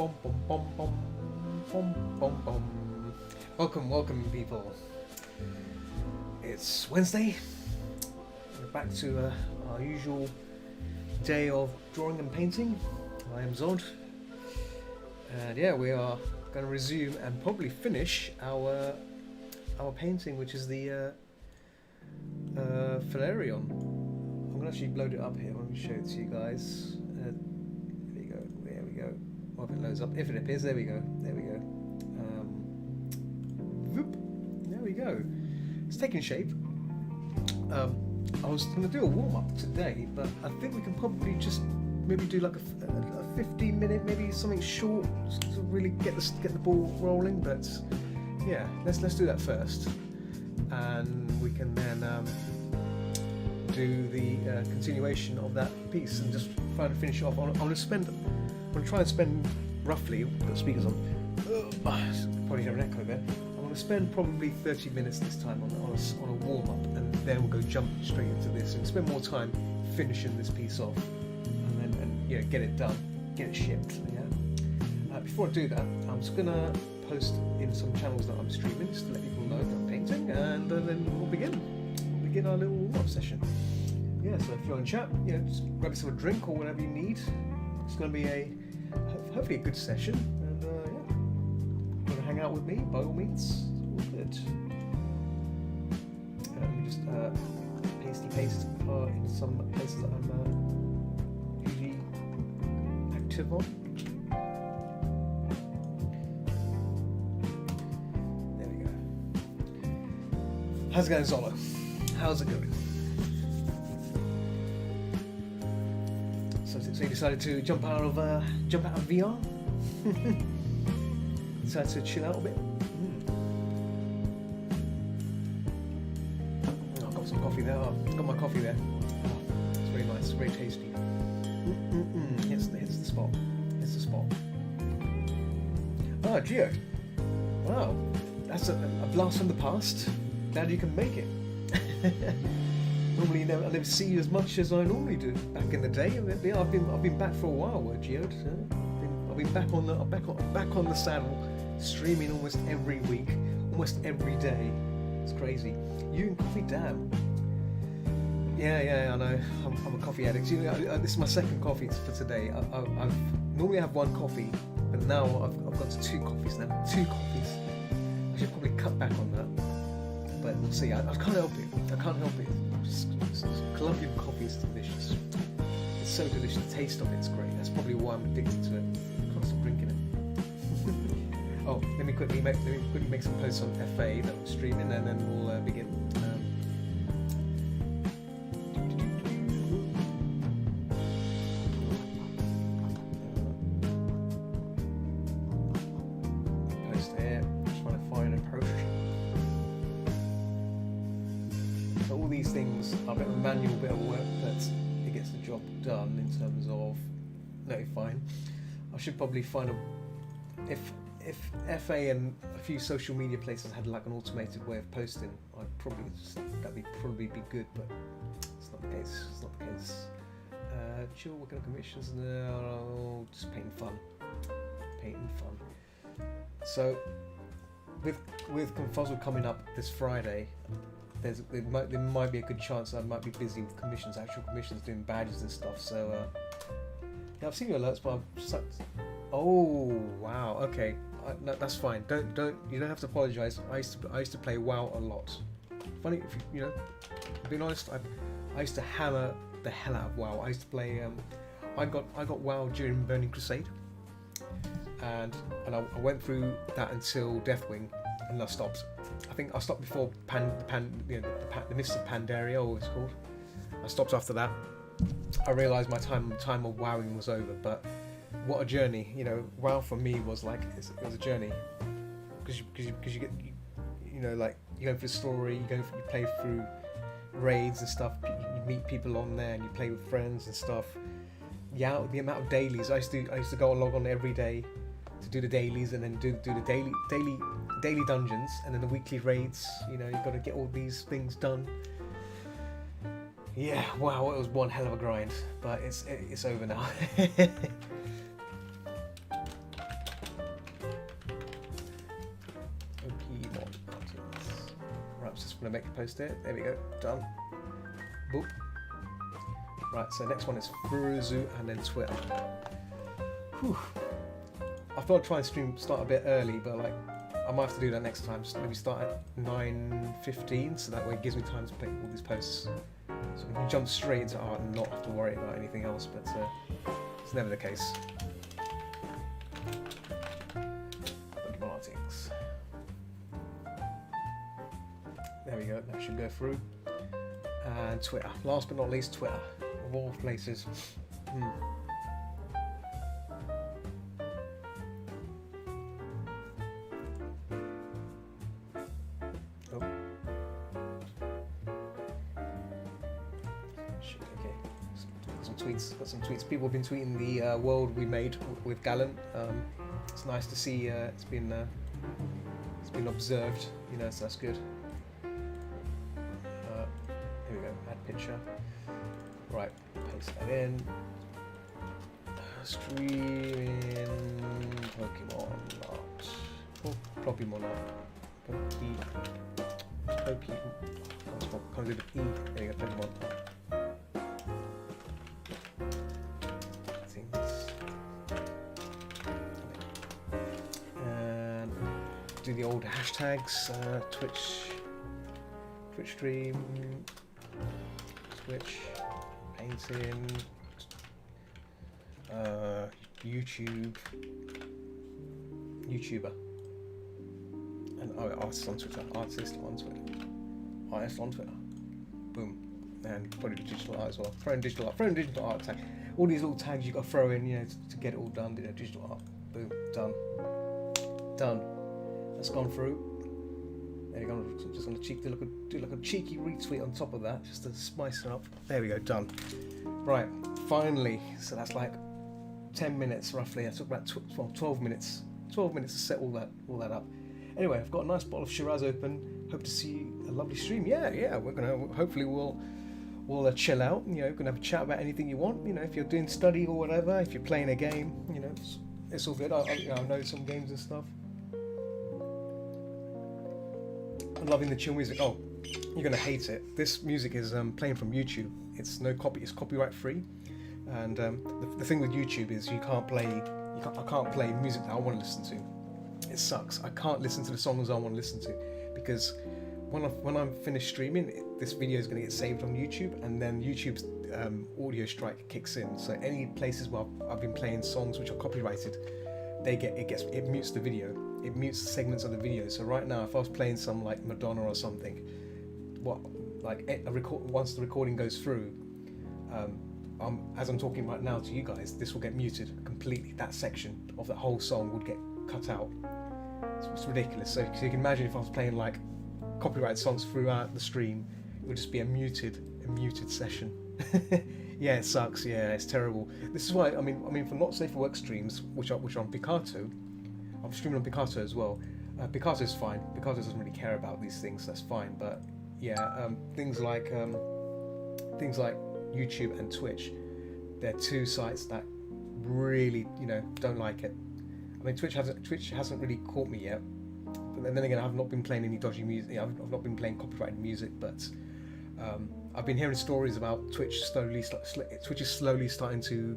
Bom, bom, bom, bom, bom, bom, bom. Welcome, people. It's Wednesday. We're back to our usual day of drawing and painting. I am Zod, and yeah, we are going to resume and probably finish our painting, which is the Phalarion. I'm going to actually load it up here. Let me show it to you guys. There we go. Or if it loads up, if it appears, there we go. Whoop, there we go. It's taking shape. I was going to do a warm-up today, but I think we can probably just maybe do like a 15-minute, maybe something short, just to really get the ball rolling. But yeah, let's do that first, and we can then do the continuation of that piece and just try to finish it off. I'm going to try and spend roughly, got speakers on, probably hear an echo there. I'm going to spend probably 30 minutes this time on a warm-up, and then we'll go jump straight into this and spend more time finishing this piece off, and get it done, get it shipped. Before I do that, I'm just going to post in some channels that I'm streaming, just to let people know that I'm painting, and then we'll begin our little warm-up session. Yeah, so if you're in chat, just grab yourself a drink or whatever you need. It's going to be hopefully a good session, and going to hang out with me by all means. It's all good. Let me just paste in some places that I'm usually active on. There we go. How's it going, Zolo? How's it going? So you decided to jump out of VR? Decided to chill out a bit? Oh, I've got some coffee there. Oh, I've got my coffee there. Oh, it's very nice, it's very tasty. Hits the spot. Hits the spot. Oh, Geo. Wow, that's a blast from the past. Glad you can make it. Normally, I never see you as much as I normally do. Back in the day, I've been back for a while, Geo. I've been back on the saddle, streaming almost every week, almost every day. It's crazy. You and coffee, damn. Yeah, I know. I'm a coffee addict. This is my second coffee for today. I've normally have one coffee, but now I've got to 2 coffees now. 2 coffees. I should probably cut back on that. But we'll see. I can't help it. Colombian coffee is delicious. It's so delicious. The taste of it's great. That's probably why I'm addicted to it. I can't stop drinking it. Oh, let me quickly make some posts on FA that I'm streaming, and then we'll begin. Post here. Just trying to find a post. All these things are a bit of a manual bit of work, but it gets the job done in terms of notifying. I should probably find if FA and a few social media places had like an automated way of posting, that'd probably be good, but it's not the case. Chill, working on commissions, no, just painting fun. So with Confuzzle coming up this Friday, there might be a good chance I might be busy with actual commissions, doing badges and stuff. So yeah, I've seen your alerts, but oh wow, okay, no, that's fine. You don't have to apologise. I used to play WoW a lot. Funny, if being honest, I used to hammer the hell out of WoW. I used to play. I got WoW during Burning Crusade, and I went through that until Deathwing, and I stopped. I think I stopped before the Mists of Pandaria, or it's called. I stopped after that. I realised my time of wowing was over, but what a journey! WoW for me was like it was a journey, because you get you go for the story, you play through raids and stuff. You meet people on there, and you play with friends and stuff. Yeah, the amount of dailies I used to go and log on every day to do the dailies, and then do the daily dungeons, and then the weekly raids. You've got to get all these things done. Yeah, wow, it was one hell of a grind, but it's over now. I'm gonna make a post there. There we go. Done. Boop. Right. So next one is Furuzu and then Twitter. Whew. I thought I'd try and start a bit early, but like I might have to do that next time. So maybe start at 9:15, so that way it gives me time to make all these posts. So we can jump straight into art and not have to worry about anything else. But it's never the case. Artics. There we go. That should go through. And Twitter. Last but not least, Twitter. Of all places. Oh. Shit, okay. Got some tweets. People have been tweeting the world we made with Gallant. It's nice to see it's been observed, you know, so that's good. Here we go, add picture. Right, paste that in. Streaming Pokemon art. Oh, Pokemon art. Pokemon. Can't do the P. There you go, Pokemon. Do the old hashtags, Twitch stream, Twitch, painting, YouTuber, and artist on Twitter, boom, and probably digital art as well, throw in digital art tag, all these little tags you got to throw in, you know, to get it all done, you know, digital art, boom, done. That's gone through. There you go. I'm just going to do like a cheeky retweet on top of that, just to spice it up. There we go. Done. Right. Finally. So that's like 10 minutes roughly. I took about 12 minutes. 12 minutes to set all that up. Anyway, I've got a nice bottle of Shiraz open. Hope to see a lovely stream. Yeah. We're gonna hopefully we'll chill out. You know, we're gonna have a chat about anything you want. You know, if you're doing study or whatever, if you're playing a game, you know, it's all good. I know some games and stuff. I'm loving the chill music. Oh, you're gonna hate it. This music is playing from YouTube. It's copyright free. And the thing with YouTube is I can't play music that I want to listen to. It sucks. I can't listen to the songs I want to listen to because when I'm finished streaming, this video is gonna get saved on YouTube, and then YouTube's audio strike kicks in. So any places where I've been playing songs which are copyrighted, it mutes the video. It mutes segments of the video. So right now, if I was playing some like Madonna or something, once the recording goes through, as I'm talking right now to you guys, this will get muted completely. That section of that whole song would get cut out. It's ridiculous. So you can imagine if I was playing like copyrighted songs throughout the stream, it would just be a muted session. Yeah, it sucks. Yeah, it's terrible. This is why I mean for not safe for work streams, which are on Picarto. I'm streaming on Picarto as well. Picarto is fine. Picarto doesn't really care about these things. That's fine. But yeah, things like YouTube and Twitch, they're two sites that really, you know, don't like it. I mean, Twitch hasn't really caught me yet. But then again, I've not been playing any dodgy music. I've not been playing copyrighted music. But I've been hearing stories about Twitch is slowly starting to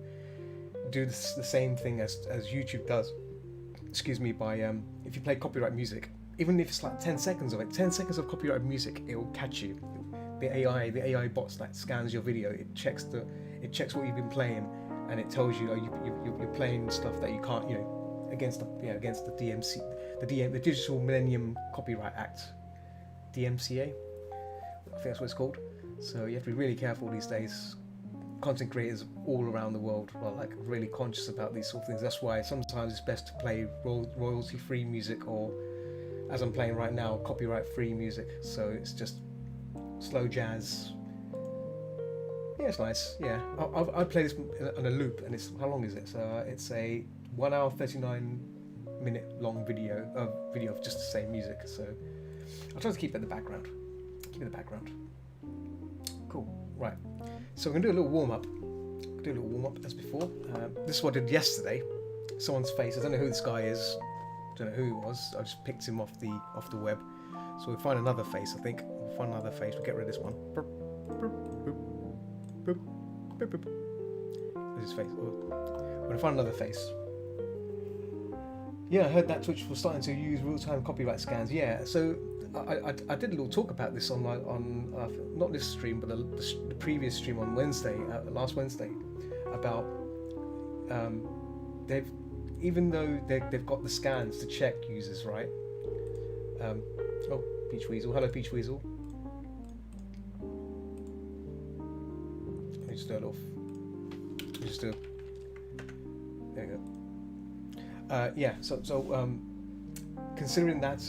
do the same thing as YouTube does. Excuse me, by if you play copyright music, even if it's like 10 seconds of copyrighted music, it will catch you. The AI bots that scans your video, it checks what you've been playing, and it tells you you're playing stuff that you can't, you know, against the DMC, the Digital Millennium Copyright Act, DMCA, I think that's what it's called. So you have to be really careful these days. Content creators all around the world are like really conscious about these sort of things. That's why sometimes it's best to play royalty-free music, or as I'm playing right now, copyright-free music. So it's just slow jazz. Yeah, it's nice. Yeah, I play this on a loop, and it's how long is it? So it's a 1 hour 39-minute long video of just the same music. So I'll try to keep it in the background. Cool. Right. So we're gonna do a little warm up as before. This is what I did yesterday. Someone's face. I don't know who this guy is. Don't know who he was. I just picked him off the web. So we'll find another face. I think we'll find another face. We'll get rid of this one. Boop, boop, boop, boop, boop, boop. Where's his face? We're gonna find another face. Yeah, I heard that Twitch was starting to use real-time copyright scans. Yeah, so I did a little talk about this on not this stream, but the previous stream on Wednesday, last Wednesday, about even though they've got the scans to check users, right? Oh, Peach Weasel. Hello, Peach Weasel. Let me just do a little. There you go. Yeah. So considering that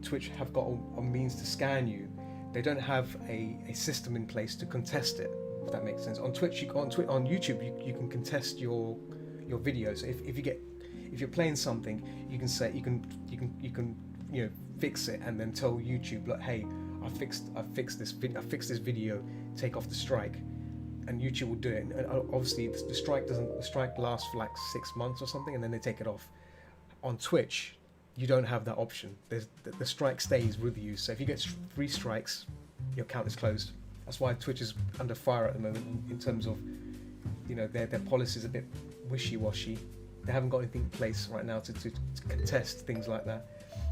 Twitch have got a means to scan you, they don't have a system in place to contest it. If that makes sense. On Twitch, on YouTube, you can contest your videos. So if you're playing something, you can say you can fix it and then tell YouTube, look, hey, I fixed this video, take off the strike, and YouTube will do it. And obviously the strike lasts for like 6 months or something, and then they take it off. On Twitch, you don't have that option. The strike stays with you. So if you get 3 strikes, your account is closed. That's why Twitch is under fire at the moment in terms of, their policy is a bit wishy-washy. They haven't got anything in place right now to contest things like that.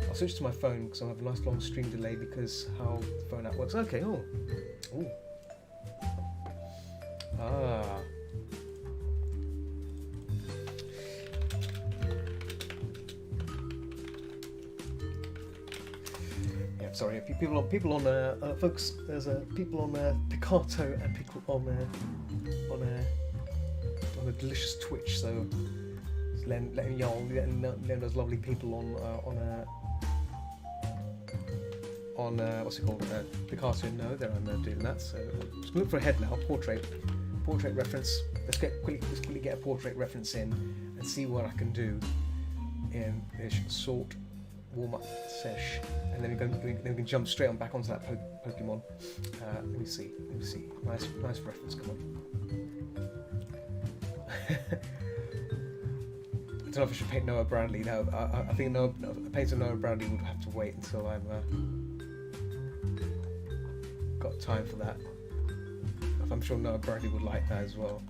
I'll switch to my phone because I have a nice long stream delay because how the phone app works. Okay, oh. Ooh. Ah. Yeah, sorry. People on folks. There's people on Picato and people on a delicious Twitch. So letting those lovely people on what's it called, Picasso know they're doing that. So just look for a head now. Portrait reference. Let's quickly get a portrait reference in and see what I can do in this short warm up sesh, and then we can jump straight on back onto that Pokemon. Let me see. Nice reference. Come on. I don't know if I should paint Noah Bradley. No, I think painting Noah Bradley would have to wait until I'm got time for that. I'm sure Noah Bradley would like that as well.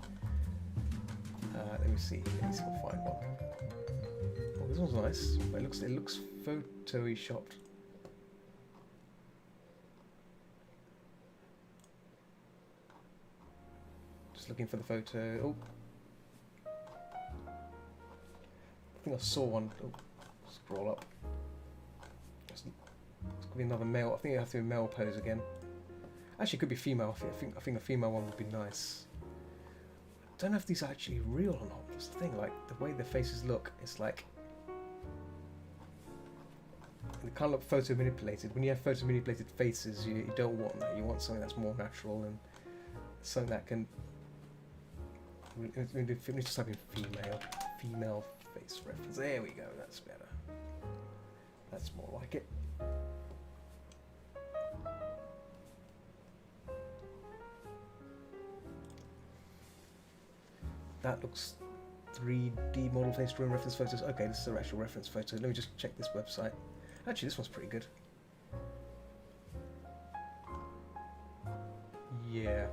Let me see if I can find one. Oh, this one's nice. But it looks photo-y shopped. Just looking for the photo. Oh. I think I saw one. Oh, scroll up. It's gonna be another male. I think it has to be a male pose again. Actually, it could be female. I think a female one would be nice. I don't know if these are actually real or not. That's the thing. Like the way the faces look, it's like they can't look photo manipulated. When you have photo manipulated faces, you don't want that. You want something that's more natural and something that can. Let me just type in female face reference. There we go. That's better. That's more like it. That looks 3D model face drawing reference photos. Okay, this is an actual reference photo. Let me just check this website. Actually, this one's pretty good. Yeah.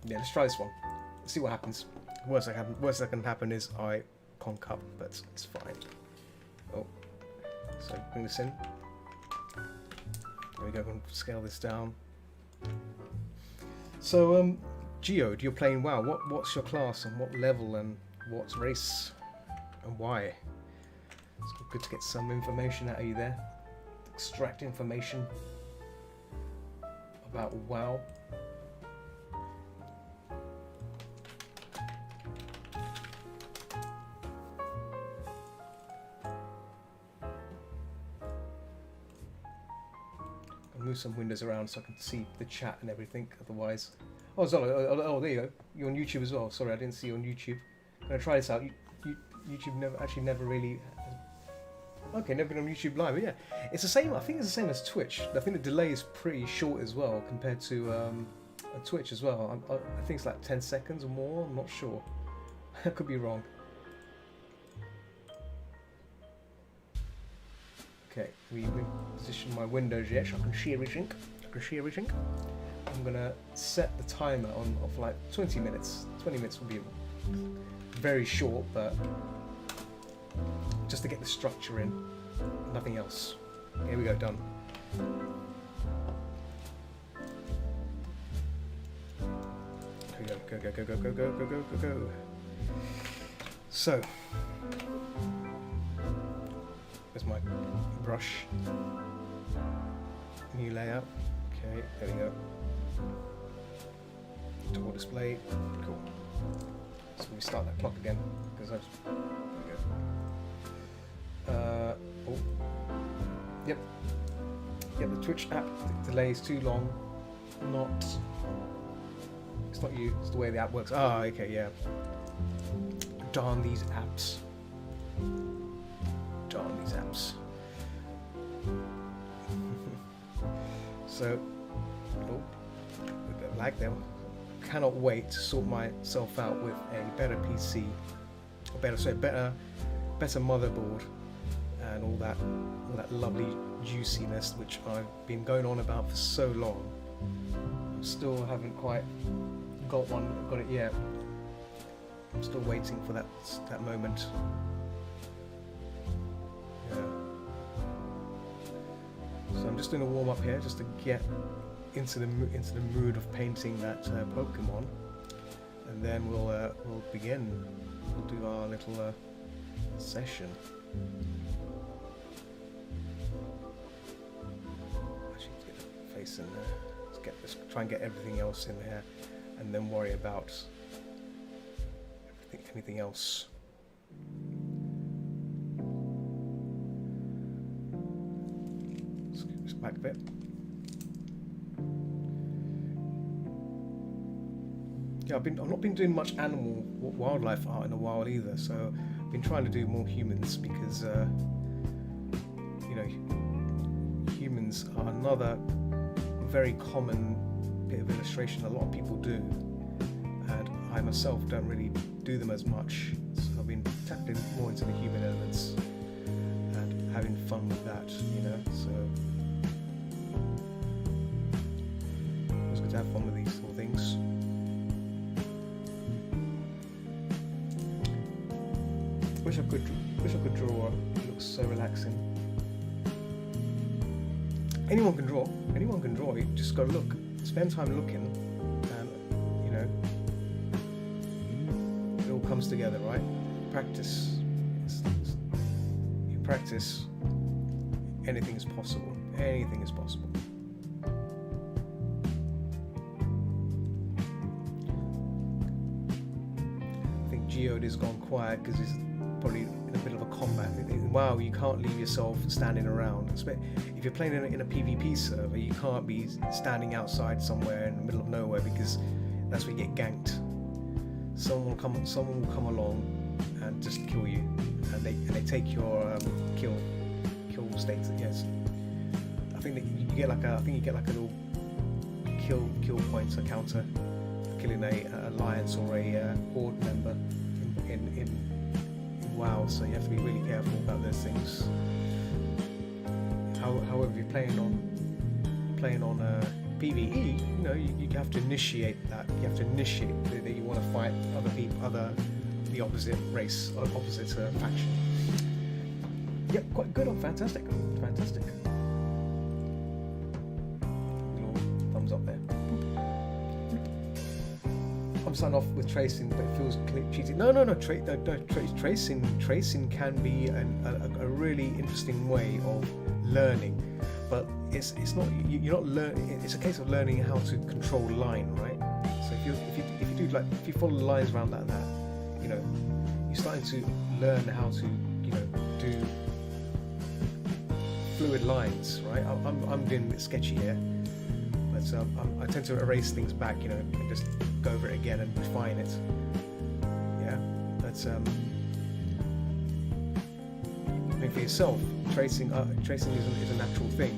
Yeah, let's try this one. See what happens. Worst that can happen is I conk up, but it's fine. Oh, so bring this in. There we go. I'm going to scale this down. So, Geode, you're playing WoW. What's your class and what level and what race and why? It's good to get some information out of you there. Extract information about WoW. Move some windows around so I can see the chat and everything. Otherwise, oh Zola, oh there you go. You're on YouTube as well. Sorry, I didn't see you on YouTube. I'm gonna try this out. YouTube never really. Okay, never been on YouTube live. But yeah, it's the same. I think it's the same as Twitch. I think the delay is pretty short as well compared to Twitch as well. I think it's like 10 seconds or more. I'm not sure. I could be wrong. Okay, we position my windows yet so I can see everything. I'm gonna set the timer on of like 20 minutes. 20 minutes will be very short, but just to get the structure in, nothing else. Here we go, done. Go. So, there's my brush. New layout. Okay, there we go. Toggle display. Cool. So we start that clock again because I've. There we go. Oh. Yep. Yeah, the Twitch app delay is too long. It's not you. It's the way the app works. Ah, okay, yeah. Darn these apps. So, a bit of lag there. Cannot wait to sort myself out with a better PC, better motherboard, and all that lovely juiciness which I've been going on about for so long. Still haven't quite got it yet. I'm still waiting for that moment. Yeah. So I'm just doing a warm up here, just to get into the mood of painting that Pokemon, and then we'll begin. We'll do our little session. Actually, let's get the face in there. Let's try and get everything else in there, and then worry about anything else. Let's back a bit. Yeah, I've not been doing much wildlife art in a while either, so I've been trying to do more humans because humans are another very common bit of illustration a lot of people do, and I myself don't really do them as much, so I've been tapping more into the human elements and having fun with that, so it's good to have fun with these little things. Wish I could draw. It looks so relaxing. Anyone can draw. You just gotta look. Spend time looking, and it all comes together, right? Practice. You practice. Anything is possible. Anything is possible. I think Geode has gone quiet because he's probably in a bit of a combat. Wow, you can't leave yourself standing around. If you're playing in a PvP server, you can't be standing outside somewhere in the middle of nowhere, because that's where you get ganked. Someone will come along and just kill you, and they take your kill states. Yes, I think that you get like a little kill points, a counter, killing a alliance or a horde member in WoW, so you have to be really careful about those things. However, if you're playing on PvE, you have to initiate that. You have to initiate that you want to fight other people, the opposite race, or opposite faction. Yep, quite good. Fantastic. Little thumbs up there. I'm starting off with tracing, but it feels cheaty. No. Tracing can be a really interesting way of learning, but it's not. You're not learning. It's a case of learning how to control line, right? So if you follow the lines around like that, you're starting to learn how to do fluid lines, right? I'm doing a bit sketchy here, but I tend to erase things back, and just go over it again and refine it. Yeah, that's I mean, for yourself, tracing is a natural thing,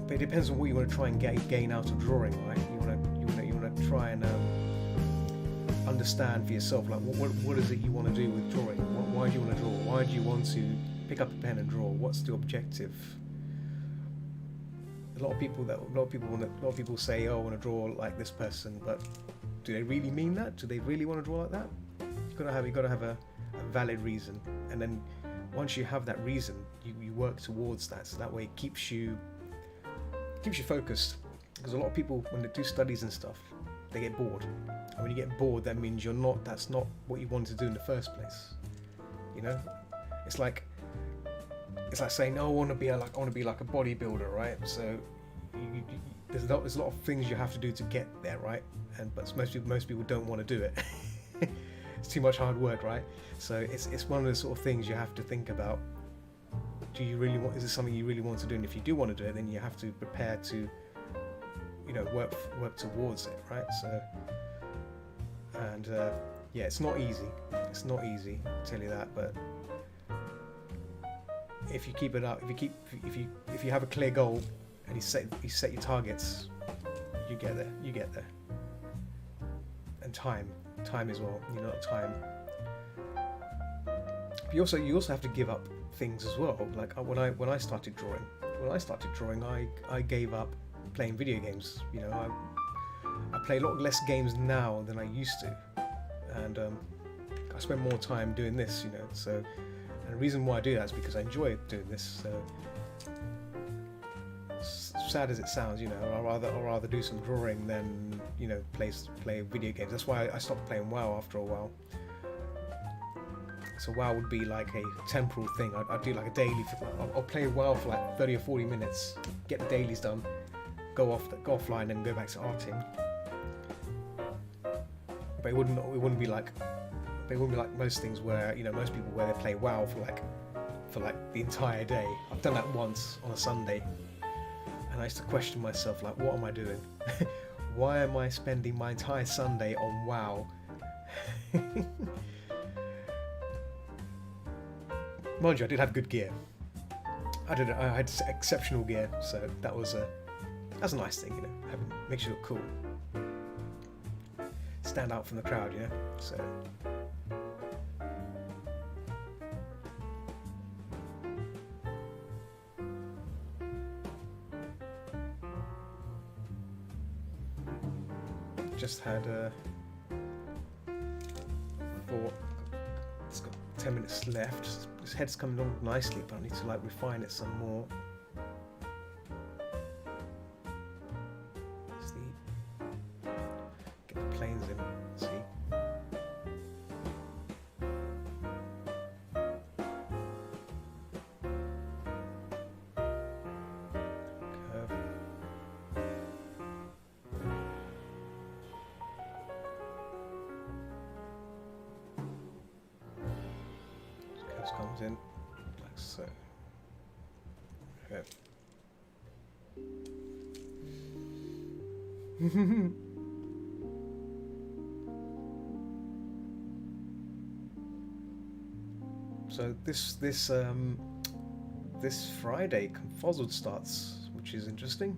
but it depends on what you want to try and gain out of drawing, right? You want to try and understand for yourself, like what is it you want to do with drawing? Why do you want to draw? Why do you want to pick up a pen and draw. What's the objective? A lot of people say, "Oh, I want to draw like this person," but do they really mean that? Do they really want to draw like that? You gotta have a valid reason, and then once you have that reason, you work towards that. So that way, it keeps you focused. Because a lot of people, when they do studies and stuff, they get bored. And when you get bored, that means that's not what you wanted to do in the first place. You know, it's like saying, "Oh, I want to be like a bodybuilder," right? So there's a lot of things you have to do to get there, right? But most people don't want to do it. It's too much hard work, right? So it's one of the sort of things you have to think about. Do you really want? Is it something you really want to do? And if you do want to do it, then you have to prepare to, work towards it, right? So, and yeah, it's not easy. It's not easy, I'll tell you that. But if you keep it up, if you have a clear goal and you set your targets, you get there. You get there. And time as well. Time. But you also have to give up things as well. Like when I started drawing, I gave up playing video games. I play a lot less games now than I used to, and I spend more time doing this. So, and the reason why I do that is because I enjoy doing this. So, sad as it sounds, I'd rather do some drawing than play video games. That's why I stopped playing WoW after a while. So WoW would be like a temporal thing. I'd do like a daily. I'll play WoW for like 30 or 40 minutes, get the dailies done, go offline, and go back to arting. But it wouldn't be like most things where most people where they play WoW for like the entire day. I've done that once on a Sunday, and I used to question myself, like, what am I doing? Why am I spending my entire Sunday on WoW? Mind you, I did have good gear. I had exceptional gear, so that's a nice thing, makes you look cool, stand out from the crowd, So just had it's got 10 minutes left. This head's coming along nicely, but I need to refine it some more. Get the planes in, see. Comes in like so. Okay. So this Friday, Confuzzled starts, which is interesting.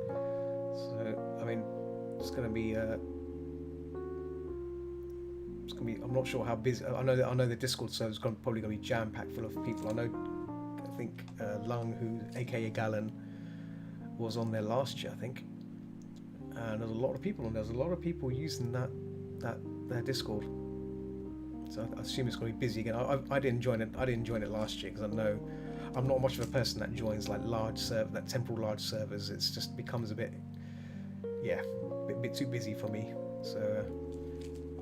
So I mean, it's gonna be. I'm not sure how busy. I know the Discord server is probably going to be jam-packed full of people. I think Lung, who aka Galen, was on there last year, I think, and there's a lot of people on there. There's a lot of people using their Discord. So I assume it's going to be busy again. I didn't join it. I didn't join it last year because I know I'm not much of a person that joins like temporal large servers. It's just becomes a bit too busy for me. So.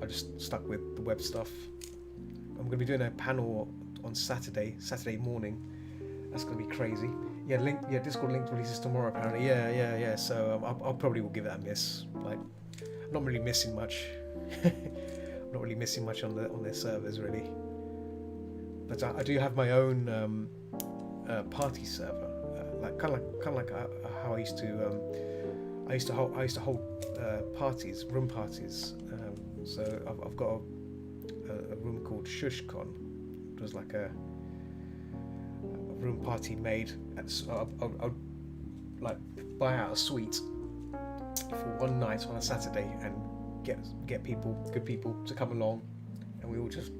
I just stuck with the web stuff. I'm going to be doing a panel on Saturday morning. That's going to be crazy. Discord link releases tomorrow apparently. Yeah. So I'll probably will give that a miss. Like, I'm not really missing much. I'm not really missing much on their servers really. But I do have my own party server, kind of like how I used to hold parties, room parties. So I've got a room called ShushCon. It was like a room party made. I'll like buy out a suite for one night on a Saturday and get good people to come along, and we all just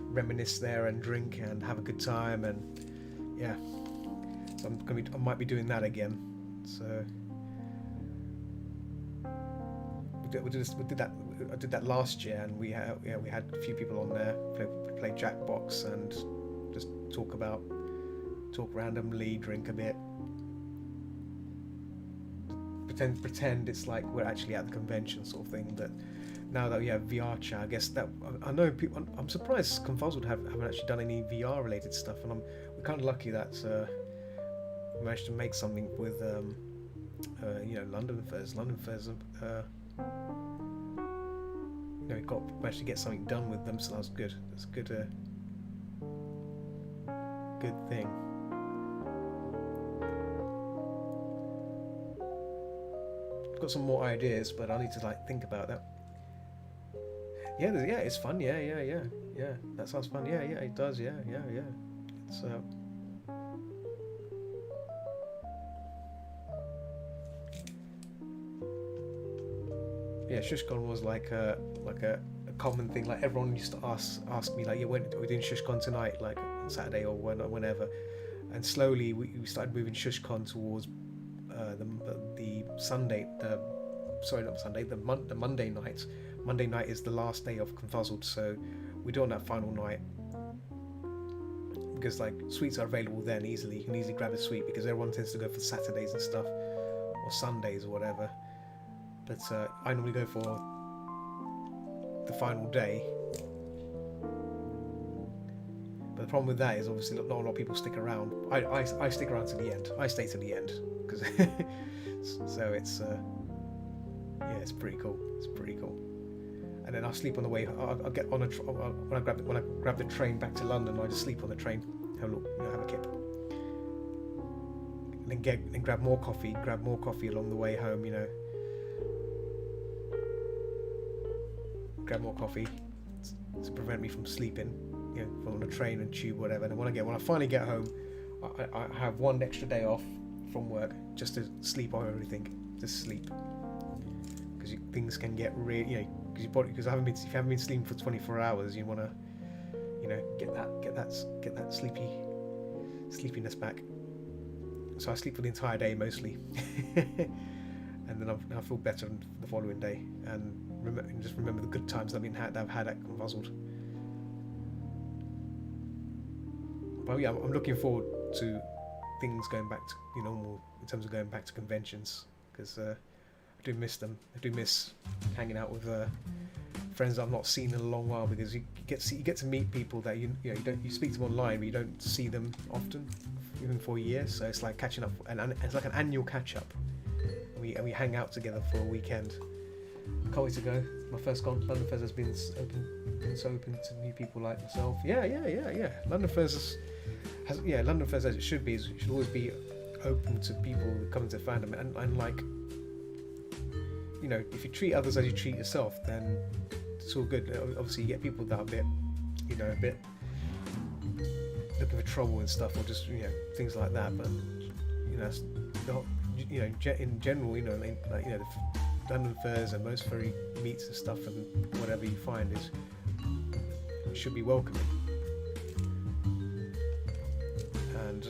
reminisce there and drink and have a good time, and yeah. So I might be doing that again. So we did that. I did that last year, and we had a few people on there play Jackbox and just talk randomly, drink a bit, pretend it's like we're actually at the convention sort of thing. But now that we have VR chat, I guess that I know people. I'm surprised Confuzzled haven't actually done any VR related stuff, and we're kind of lucky that we managed to make something with London Fairs. We managed to get something done with them, so that was good. It's a good thing. I've got some more ideas, but I need to think about that. Yeah, it's fun. Yeah. That sounds fun. Yeah, it does. Yeah. It's ShushCon was like a common thing. Like everyone used to ask me like, when are we doing ShushCon tonight, like on Saturday or whenever. And slowly we started moving ShushCon towards the Sunday. The Monday night. Monday night is the last day of Confuzzled, so we do on that final night because sweets are available then easily. You can easily grab a sweet because everyone tends to go for Saturdays and stuff or Sundays or whatever. But I normally go for the final day. But the problem with that is obviously not a lot of people stick around. I stick around to the end. I stay to the end because so it's it's pretty cool. It's pretty cool. And then I'll sleep on the way. I'll get on when I grab the train back to London. I just sleep on the train, have a kip, and then grab more coffee along the way home. Grab more coffee to prevent me from sleeping, on the train and tube, whatever. And when I finally get home, I have one extra day off from work just to sleep on everything, just sleep, because things can get really, because if you haven't been sleeping for 24 hours, you want to, get that sleepiness back. So I sleep for the entire day mostly, and then I feel better the following day, and just remember the good times I've had at Confuzzled. But yeah, I'm looking forward to things going back to normal in terms of going back to conventions, because I do miss them. I do miss hanging out with friends that I've not seen in a long while, because you get to meet people that you speak to them online, but you don't see them often, even for a year. So it's like catching up, and it's like an annual catch up. And we hang out together for a weekend. Can't wait to go. My first con. London Fairs has been so open to new people like myself. Yeah. London Fairs London Fairs, as it should be, it should always be open to people that come into fandom, and like, if you treat others as you treat yourself, then it's all good. Obviously, you get people that are a bit looking for trouble and stuff, or just things like that. But in general, the London Fairs and most furry meets and stuff, and whatever you find should be welcoming. And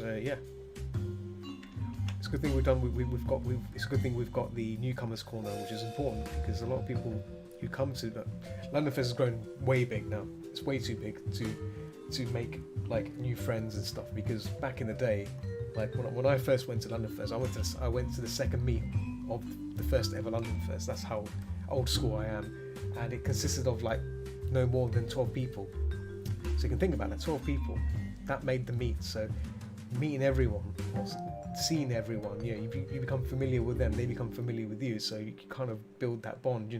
it's a good thing it's a good thing we've got the newcomers corner, which is important, because a lot of people who come to London Fairs has grown way big now. It's way too big to make new friends and stuff, because back in the day, when I first went to London Fairs, I went to the second meet of the first ever London Fairs. That's how old school I am, and it consisted of no more than 12 people. So you can think about that, 12 people. That made the meet. So meeting everyone, seeing everyone, you become familiar with them, they become familiar with you. So you kind of build that bond,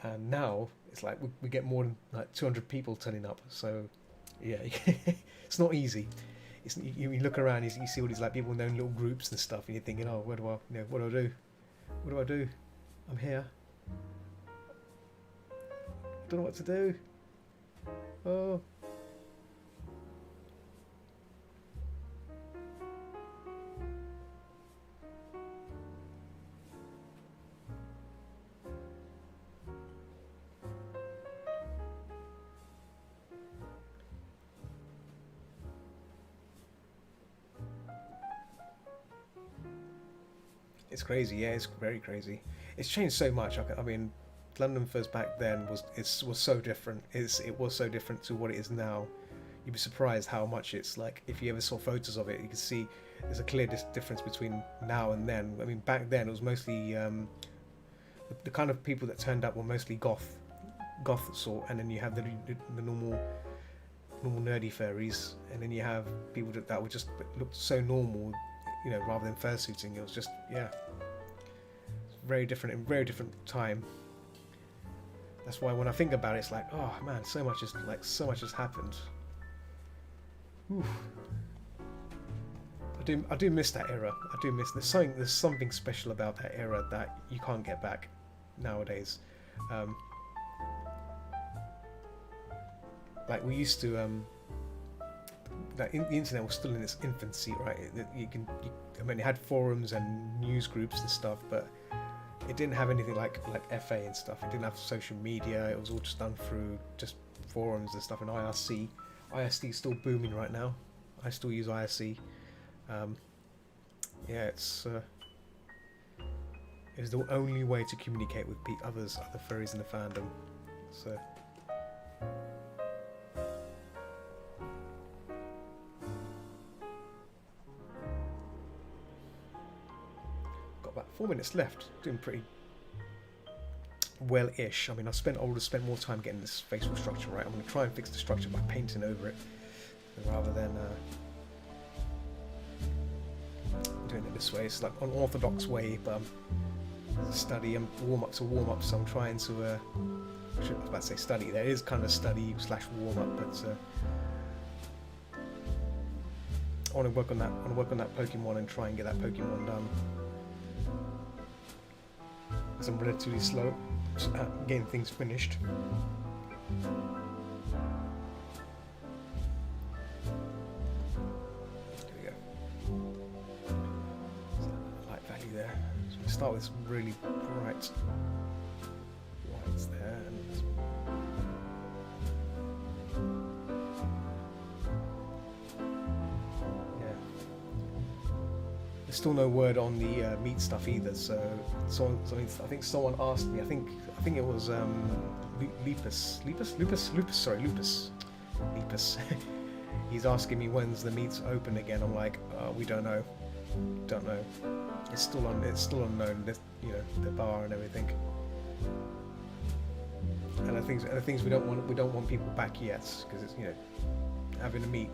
And now it's we get more than 200 people turning up. So yeah, it's not easy. You look around, you see all these people in their own little groups and stuff, and you're thinking, oh, what do I do? What do I do? I'm here. I don't know what to do. Oh. It's crazy. Yeah, it's very crazy. It's changed so much. I mean, London first back then was so different. It was so different to what it is now. You'd be surprised how much it's like. If you ever saw photos of it, you can see there's a clear difference between now and then. I mean, back then it was mostly the kind of people that turned up were mostly goth sort, and then you have the normal nerdy furries, and then you have people that were just looked so normal, you know, rather than fursuiting. It was just, yeah, very different time. That's why when I think about it, it's like, oh man, so much has happened. Oof. I do miss that era. I do miss. There's something special about that era that you can't get back nowadays. Like we used to. Like the internet was still in its infancy, right? I mean, it had forums and news groups and stuff, but it didn't have anything like FA and stuff. It didn't have social media. It was all just done through just forums and stuff. And IRC is still booming right now. I still use IRC. Yeah, it's the only way to communicate with other furries in the fandom. So. Got about 4 minutes left. Doing pretty well-ish. I mean, I would have spent more time getting this facial structure right. I'm going to try and fix the structure by painting over it rather than doing it this way. It's like an orthodox way, but study and warm-up's a warm-up, so I'm trying to I was about to say study. There is kind of study / warm-up, but I want to work on that Pokemon and try and get that Pokemon done. Because I'm relatively slow at getting things finished. Start with some really bright whites there, and yeah, there's still no word on the meat stuff either. So I think someone asked me. I think it was Lupus. He's asking me when's the meats open again. I'm like, we don't know. It's still unknown. You know, the bar and everything. And the things we don't want people back yet, because it's, you know, having a meet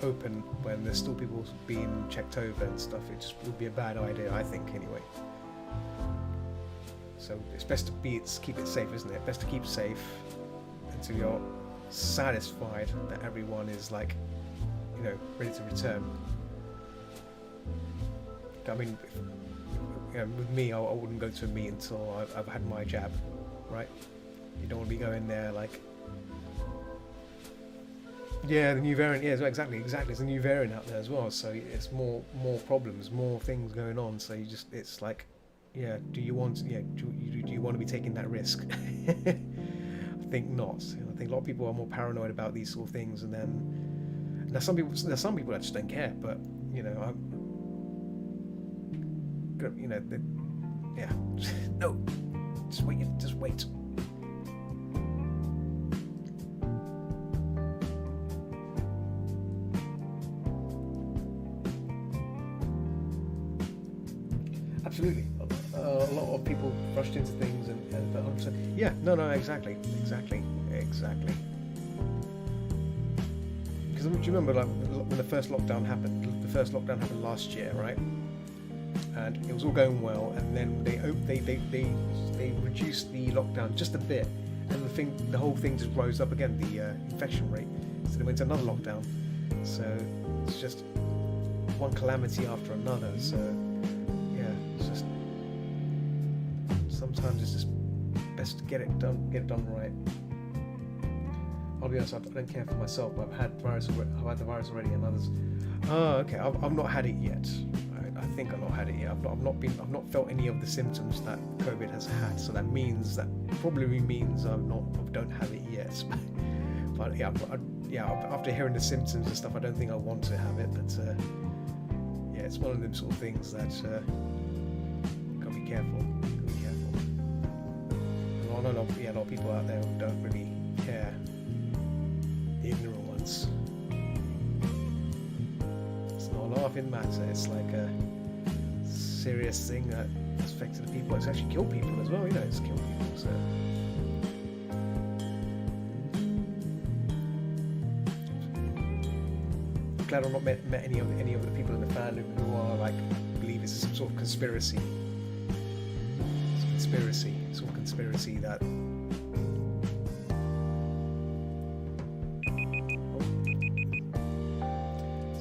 open when there's still people being checked over and stuff. It just would be a bad idea, I think, anyway. So it's best to keep it safe, isn't it? Best to keep safe until you're satisfied that everyone is, like, you know, ready to return. I mean, you know, with me, I wouldn't go to a meet until I've had my jab, right? You don't want to be going there like, yeah, the new variant, yeah, exactly. It's a new variant out there as well, so it's more problems, more things going on. So it's like, yeah, do you want to be taking that risk? I think not. I think a lot of people are more paranoid about these sort of things, and then there's some people that just don't care. But you know, yeah, no, just wait. Absolutely, a lot of people rushed into things and yeah, no, exactly. Because do you remember, like, when the first lockdown happened? The first lockdown happened last year, right? And it was all going well, and then they reduced the lockdown just a bit, and the whole thing just rose up again, the infection rate. So they went to another lockdown. So it's just one calamity after another. So yeah, it's just sometimes it's just best to get it done right. I'll be honest, I don't care for myself, but I've had the virus already, and others. Oh, okay, I've not had it yet. I think I've not had it yet. I've not felt any of the symptoms that COVID has had. So that probably means I don't have it yet. But yeah, after hearing the symptoms and stuff, I don't think I want to have it. But yeah, it's one of them sort of things that gotta be careful. Gotta be careful. A lot of people out there who don't really care. The ignorant ones. It's not a laughing matter. It's like a serious thing that has affected the people. It's actually killed people as well. You know, it's killed people. So. Glad I've not met any of the people in the fandom who are like believe it's some sort of conspiracy. Sort of conspiracy that.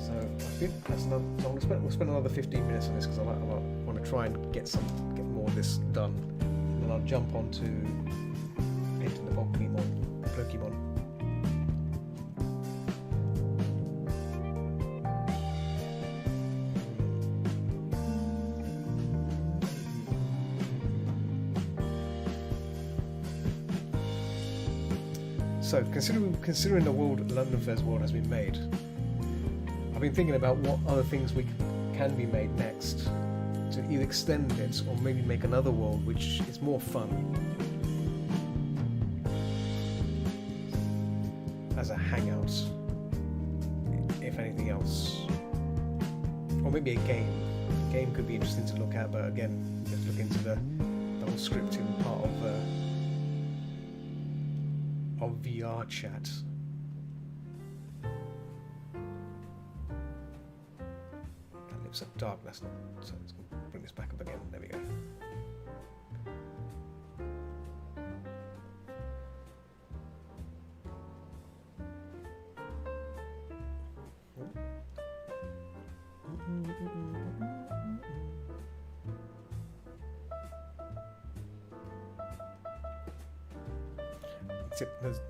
So I think that's another. So we'll spend another 15 minutes on this because I want to try and get more of this done, and then I'll jump on to into the Pokemon. So, considering the London Fairs world has been made, I've been thinking about what other things can be made next to either extend it or maybe make another world which is more fun as a hangout, if anything else, or maybe a game. A game could be interesting to look at, but again, let's look into the whole scripting part of VR chat. That lips up dark, that's not. So let's bring this back up again. There we go.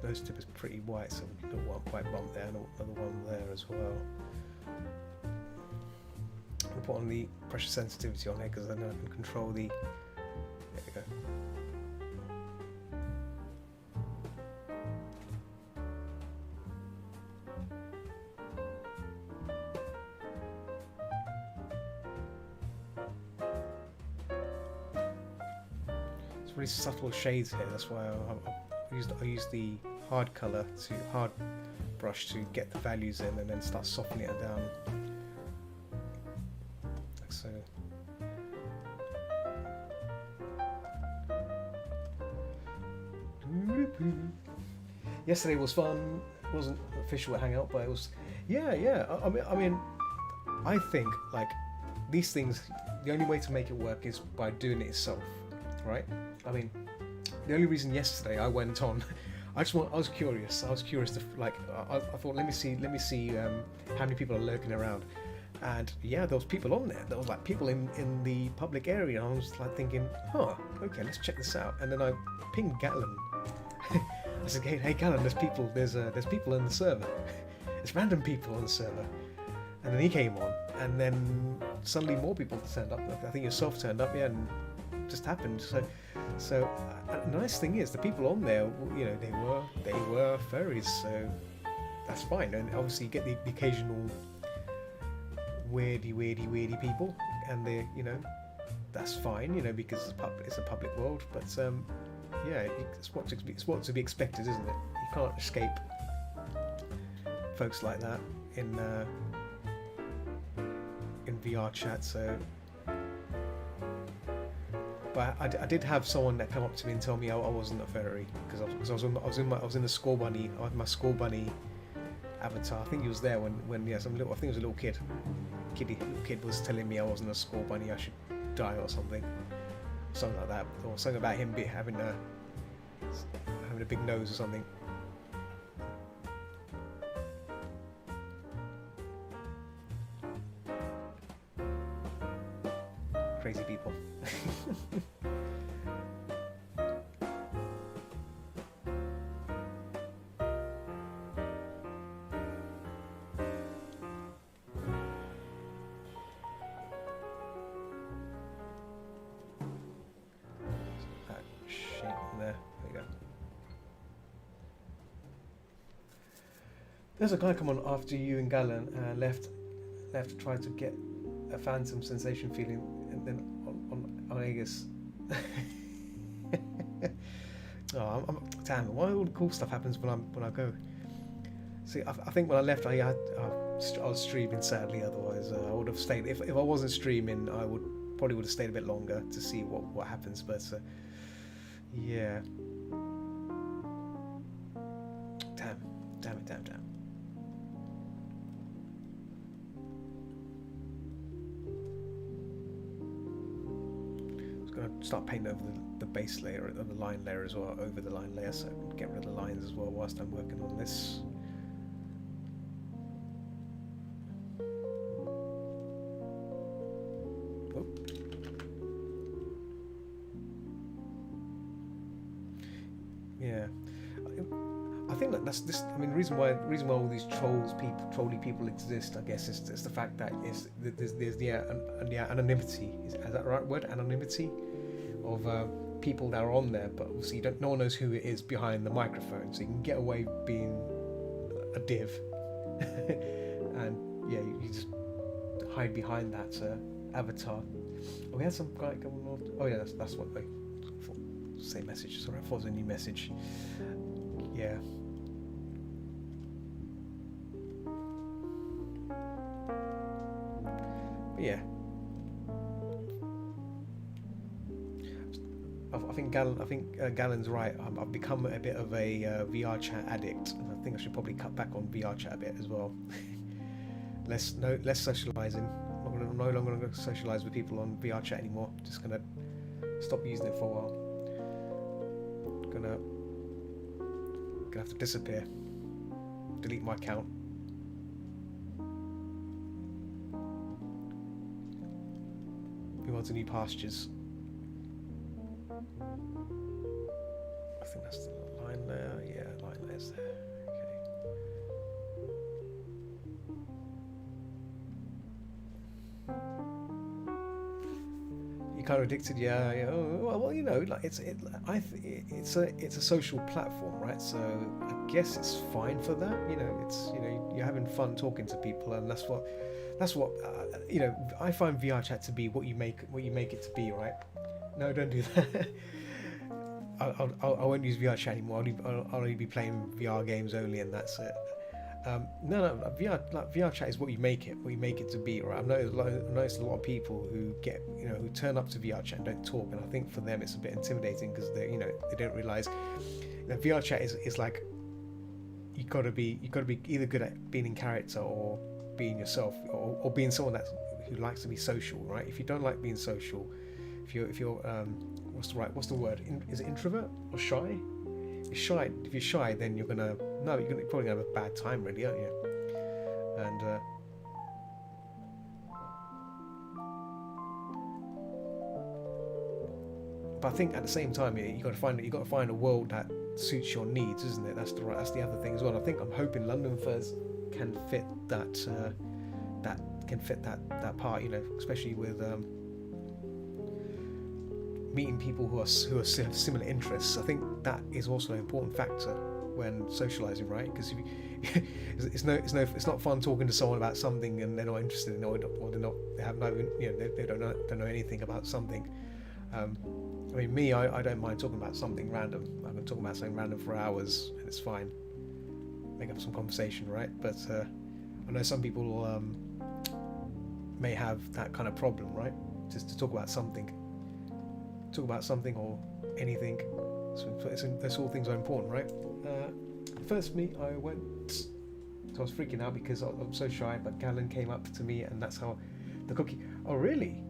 Those tip is pretty white, so we've got one quite bump there and another one there as well. I'll put on the pressure sensitivity on here because then I can control the. There we go. It's really subtle shades here. That's why I use the hard brush to get the values in and then start softening it down. Like so. Yesterday was fun. It wasn't official at Hangout, but it was. Yeah. I mean, I think like these things. The only way to make it work is by doing it yourself, right? I mean. The only reason yesterday I went on, I was curious. I was curious to I thought let me see how many people are lurking around, and yeah, there was people on there. There was like people in the public area. And I was like thinking, okay, let's check this out. And then I pinged Gatlin. I said, hey Gatlin, there's people in the server. There's random people on the server. And then he came on, and then suddenly more people turned up. I think yourself turned up, yeah, and it just happened. So the nice thing is the people on there, you know, they were furries, so that's fine. And obviously you get the occasional weirdy people, and they, you know, that's fine, you know, because it's a public world. But yeah, it's what to be expected, isn't it? You can't escape folks like that in VR chat. So. But I did have someone that come up to me and tell me I wasn't a furry because I was in the Score Bunny. I had my Score Bunny avatar. I think he was there when I think it was a little kid. Little kid was telling me I wasn't a Score Bunny. I should die or something like that, or something about him having a big nose or something. Crazy people. There's a guy come on after you and Galan left to try to get a phantom sensation feeling, and then on Aegis. Oh, damn! Why all the cool stuff happens when I go? See, I think when I left, I was streaming. Sadly, otherwise I would have stayed. If I wasn't streaming, I would have stayed a bit longer to see what happens. But yeah, damn it. I was gonna start painting over the base layer and the line layer as well, over the line layer, so I can get rid of the lines as well whilst I'm working on this. Yeah, I think that's this. I mean, the reason why all these trolly people exist, I guess, is the fact that there's the anonymity. Is that the right word? Anonymity of people that are on there, but obviously no one knows who it is behind the microphone, so you can get away being a div, and yeah, you just hide behind that avatar. Oh, we had some guy going on. Oh yeah, that's what they. Same message. Sorry, I thought it was a new message. Yeah. But yeah. I think Gallen's right. I've become a bit of a VR chat addict, and I think I should probably cut back on VR chat a bit as well. less socialising. I'm no longer going to socialise with people on VR chat anymore. Just gonna stop using it for a while. Gonna have to disappear. Delete my account. Move on to new pastures. I think that's the line there. Yeah, line there's there. Kind of addicted, yeah. Well, you know, like it's a social platform, right? So I guess it's fine for that. You know, you're having fun talking to people, and that's what you know. I find VR chat to be what you make it to be, right? No, don't do that. I won't use VR chat anymore. I'll only be playing VR games only, and that's it. No, VR chat is what you make it to be, right? I've noticed a lot of people who turn up to VR chat and don't talk, and I think for them it's a bit intimidating because they don't realise VR chat is like you gotta be either good at being in character or being yourself or being someone who likes to be social, right? If you don't like being social, if you're what's the word? Is it introvert or shy? Shy. If you're shy, then you're probably gonna have a bad time, really, aren't you? And but I think at the same time, you got to find a world that suits your needs, isn't it? That's the other thing as well. I'm hoping London Fairs can fit that part, you know, especially with meeting people who have similar interests. I think that is also an important factor when socialising, right? Because it's not fun talking to someone about something and they're not interested in it, or they don't know anything about something. I mean, me, I don't mind talking about something random. I can talk about something random for hours and it's fine. Make up some conversation, right? But I know some people may have that kind of problem, right? Just to talk about something or anything. So those all things are important, right? First me, I was freaking out because I'm so shy, but Gallen came up to me, and that's how the cookie. Oh really?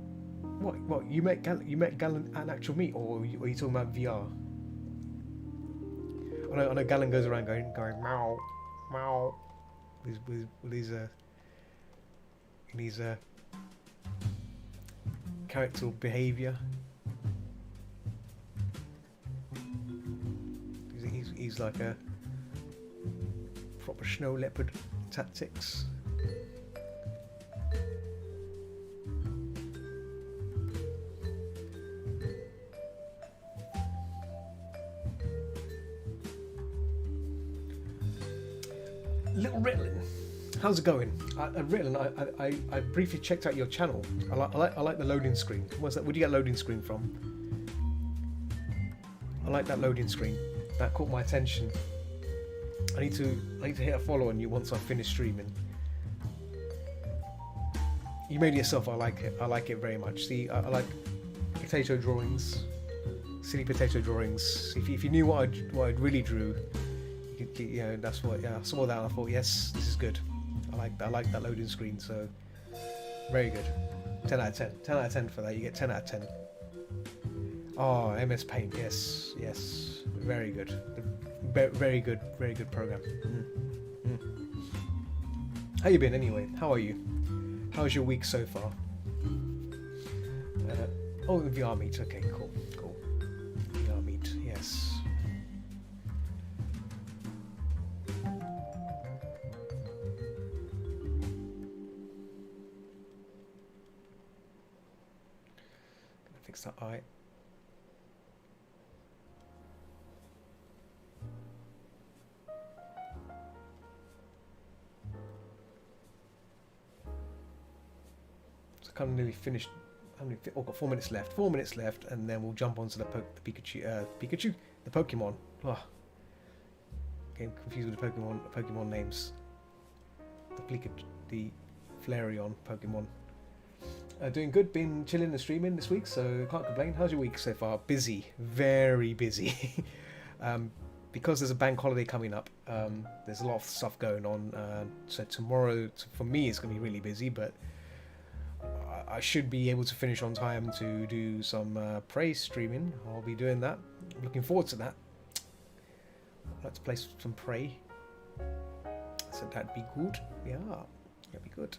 What you met Gallen at actual meet, or are you talking about VR? I know Gallen goes around going meow meow with his character behaviour. He's like a proper snow leopard tactics. Little Ritalin. How's it going? Ritalin, I briefly checked out your channel. I like the loading screen. What's that? Where do you get loading screen from? I like that loading screen. That caught my attention. I need to hit a follow on you once I finish streaming. You made it yourself. I like it. I like it very much. See, I like potato drawings, silly potato drawings. If you knew what I really drew, you know, that's what. Yeah, I saw that and I thought, yes, this is good. I like that loading screen. So very good. 10 out of 10. 10 out of 10 for that. You get 10 out of 10. Oh, MS Paint. Yes, yes, very good. Very good program. How you been anyway? How are you? How's your week so far? Oh, the VR meet. Okay, cool. VR meet. Yes. Gonna fix that eye. Kind of nearly finished. Oh, got 4 minutes left. 4 minutes left, and then we'll jump onto the Pikachu, the Pokemon. Oh, getting confused with the Pokemon names. The Flareon Pokemon. Doing good. Been chilling and streaming this week, so can't complain. How's your week so far? Busy, very busy. Because there's a bank holiday coming up. There's a lot of stuff going on. So tomorrow, for me, it's going to be really busy, but I should be able to finish on time to do some Prey streaming. I'll be doing that. I'm looking forward to that. I'd like to play some Prey. So that'd be good. Yeah, that'd be good.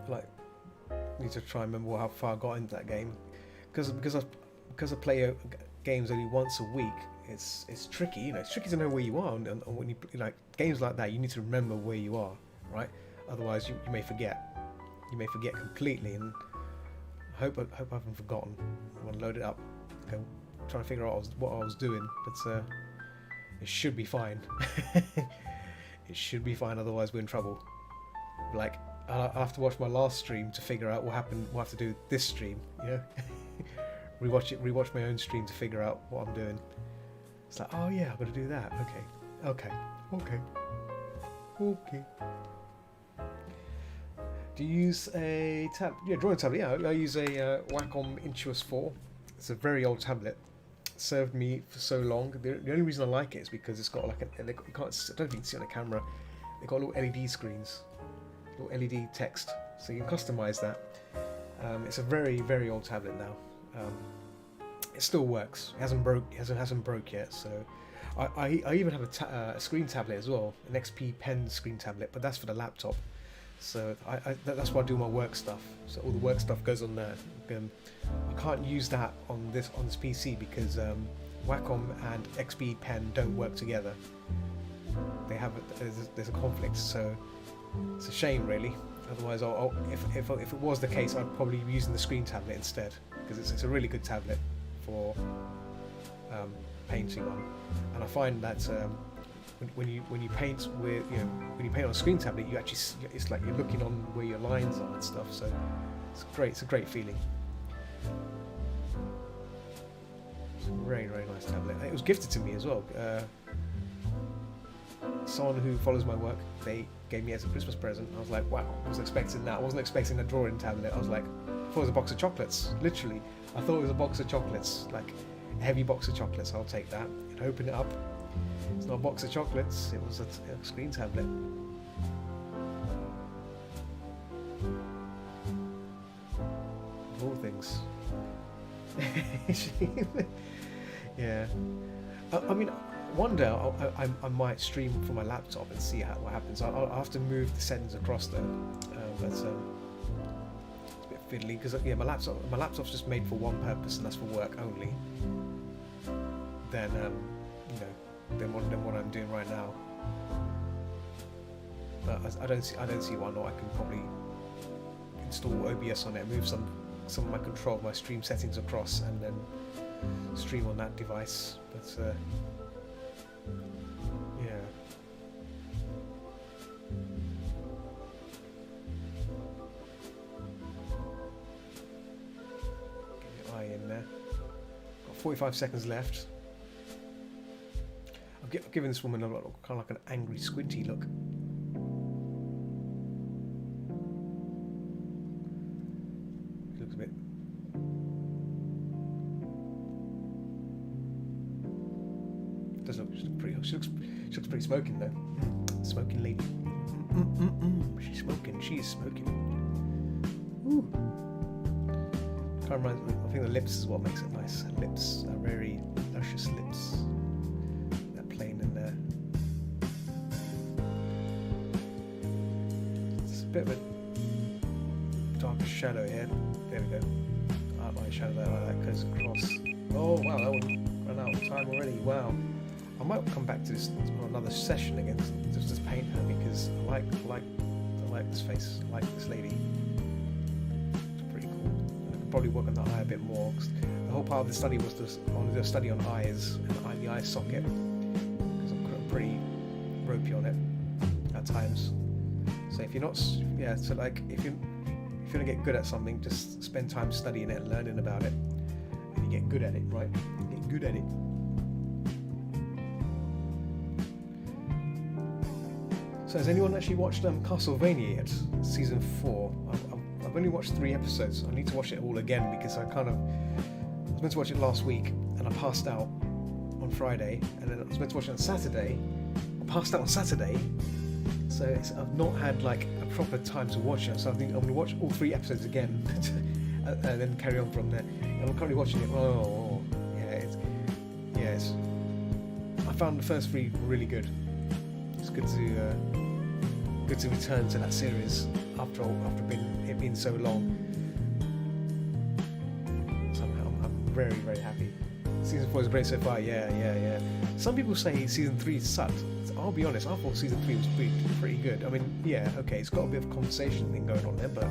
Like, need to try and remember how far I got into that game, because I play games only once a week. It's tricky, you know. It's tricky to know where you are, and when you like games like that, you need to remember where you are, right? Otherwise, you may forget. You may forget completely, and I hope I haven't forgotten. I want to load it up, go trying to figure out what I was doing, but it should be fine. It should be fine. Otherwise, we're in trouble. Like, I'll have to watch my last stream to figure out what happened. We'll have to do this stream, you know. Rewatch my own stream to figure out what I'm doing. It's like, oh yeah, I've got to do that. Okay. Do you use a drawing tablet? Yeah, I use a Wacom Intuos 4. It's a very old tablet. It served me for so long. The only reason I like it is because it's got like I don't think you can see it on the camera. They've got little LED screens, little LED text, so you can customize that. It's a very, very old tablet now. It still works. It hasn't broke yet. So I even have a screen tablet as well, an XP Pen screen tablet, but that's for the laptop. So that's why I do my work stuff. So all the work stuff goes on there. I can't use that on this PC because Wacom and XP Pen don't work together. There's a conflict. So it's a shame, really. Otherwise, if it was the case, I'd probably be using the screen tablet instead, because it's a really good tablet for painting on. And I find that when you paint when you paint on a screen tablet, you actually, it's like you're looking on where your lines are and stuff. So it's great. It's a great feeling. It's a very, very nice tablet. It was gifted to me as well. Someone who follows my work, they gave me as a Christmas present. I was like, wow, I wasn't expecting that. I wasn't expecting a drawing tablet. I was like, I thought it was a box of chocolates. Literally, I thought it was a box of chocolates, like a heavy box of chocolates. I'll take that. And open it up. It's not a box of chocolates. It was a screen tablet. Of all things. Yeah. I mean, one day I might stream from my laptop and see what happens. I'll have to move the settings across though. It's a bit fiddly because my laptop's just made for one purpose, and that's for work only. Then than what I'm doing right now. But I don't see why not. I can probably install OBS on it, move some of my control, my stream settings across, and then stream on that device. But 45 seconds left. I've given this woman a kind of like an angry, squinty look. She looks a bit. Does look. She looks pretty. She looks pretty smoking though. Smoking lady. She's smoking. She's smoking. Ooh. Kind of reminds me. I think the lips is what makes it nice. Her lips are very luscious lips. That plane in there. It's a bit of a darker shadow here. There we go. Outline shadow there like that goes across. Oh wow, that one ran out of time already. Wow. I might come back to this on another session again, just paint her because I like this face. I like this lady. It's pretty cool. I could probably work on the eye a bit more. Cause the whole part of the study was to study on eyes and the eye socket because I'm pretty ropey on it at times. So if you're not, so like if you want to get good at something, just spend time studying it and learning about it, and you get good at it, right? You get good at it. So has anyone actually watched Castlevania yet? Season 4. I've only watched 3 episodes. I need to watch it all again because I was meant to watch it last week and I passed out on Friday, and then I was meant to watch it on Saturday. I passed out on Saturday, so I've not had like a proper time to watch it. So I think I'm going to watch all 3 episodes again and then carry on from there. And I'm currently watching it. I found the first 3 really good. It's good to return to that series after it being so long. Somehow I'm very, very happy. Season 4 is great so far. Yeah. Some people say season 3 sucked. I'll be honest, I thought season 3 was pretty good. I mean, yeah, okay, it's got a bit of a conversation thing going on there, but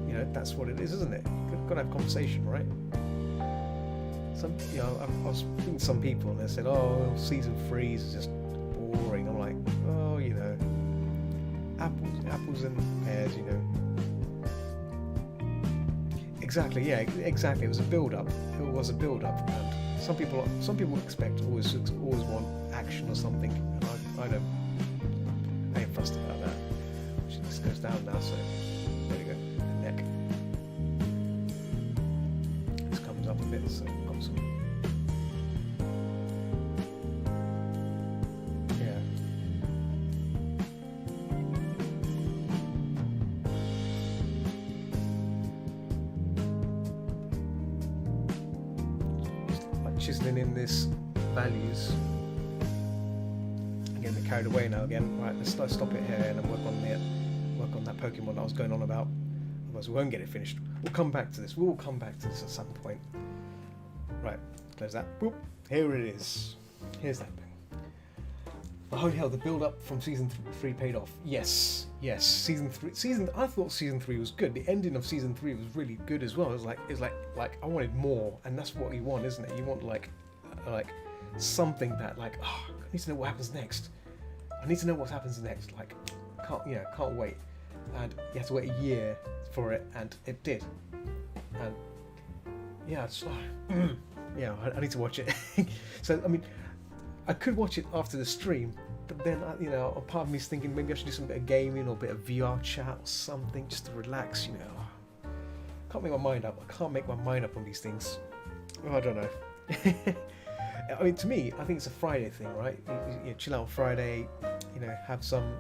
you know that's what it is, isn't it? You've got to have conversation, right? I was speaking to some people and they said, "Oh, season 3 is just boring." I'm like, oh, you know, apples and pears, you know. Exactly. It was a build-up. And some people expect always want action or something, and I ain't fussed about that. She just goes down now, so there you go. The neck. This comes up a bit, so got some. Chiseling in this values. I'm getting carried away now again. Right, let's stop it here and then work on that Pokemon I was going on about. Otherwise we won't get it finished. We'll come back to this. We'll come back to this at some point. Right, close that. Boop. Here it is. Here's that thing. But holy hell, the build-up from season 3 paid off. Yes. Season 3. I thought season 3 was good. The ending of season 3 was really good as well. It was like I wanted more, and that's what you want, isn't it? You want like something that like, I need to know what happens next. Like, can't wait. And you have to wait a year for it, and it did. And yeah, it's I need to watch it. So I mean, I could watch it after the stream, but then a part of me is thinking maybe I should do some bit of gaming or a bit of VR chat or something just to relax. Can't make my mind up. I can't make my mind up on these things. I don't know. I mean, to me, I think it's a Friday thing, right? You chill out on Friday, have some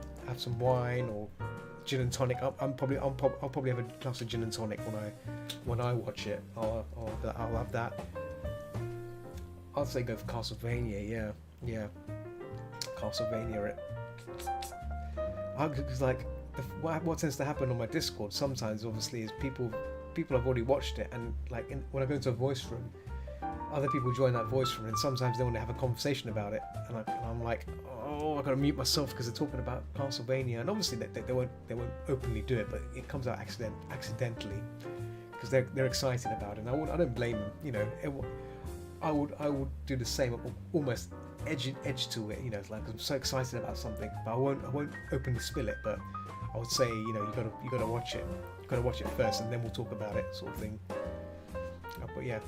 wine or gin and tonic. I'll probably have a glass of gin and tonic when I watch it. I'll have that. I'd say go for Castlevania. Yeah. Castlevania. Because like what tends to happen on my Discord sometimes, obviously, is people have already watched it, and like when I go into a voice room, other people join that voice room, and sometimes they want to have a conversation about it, and I'm like, oh, I gotta mute myself because they're talking about Castlevania, and obviously they won't openly do it, but it comes out accidentally because they're excited about it, and I don't blame them. I would do the same, almost edge to it. It's like I'm so excited about something, but I won't openly spill it. But I would say, you gotta watch it. You gotta watch it first, and then we'll talk about it, sort of thing. But yeah.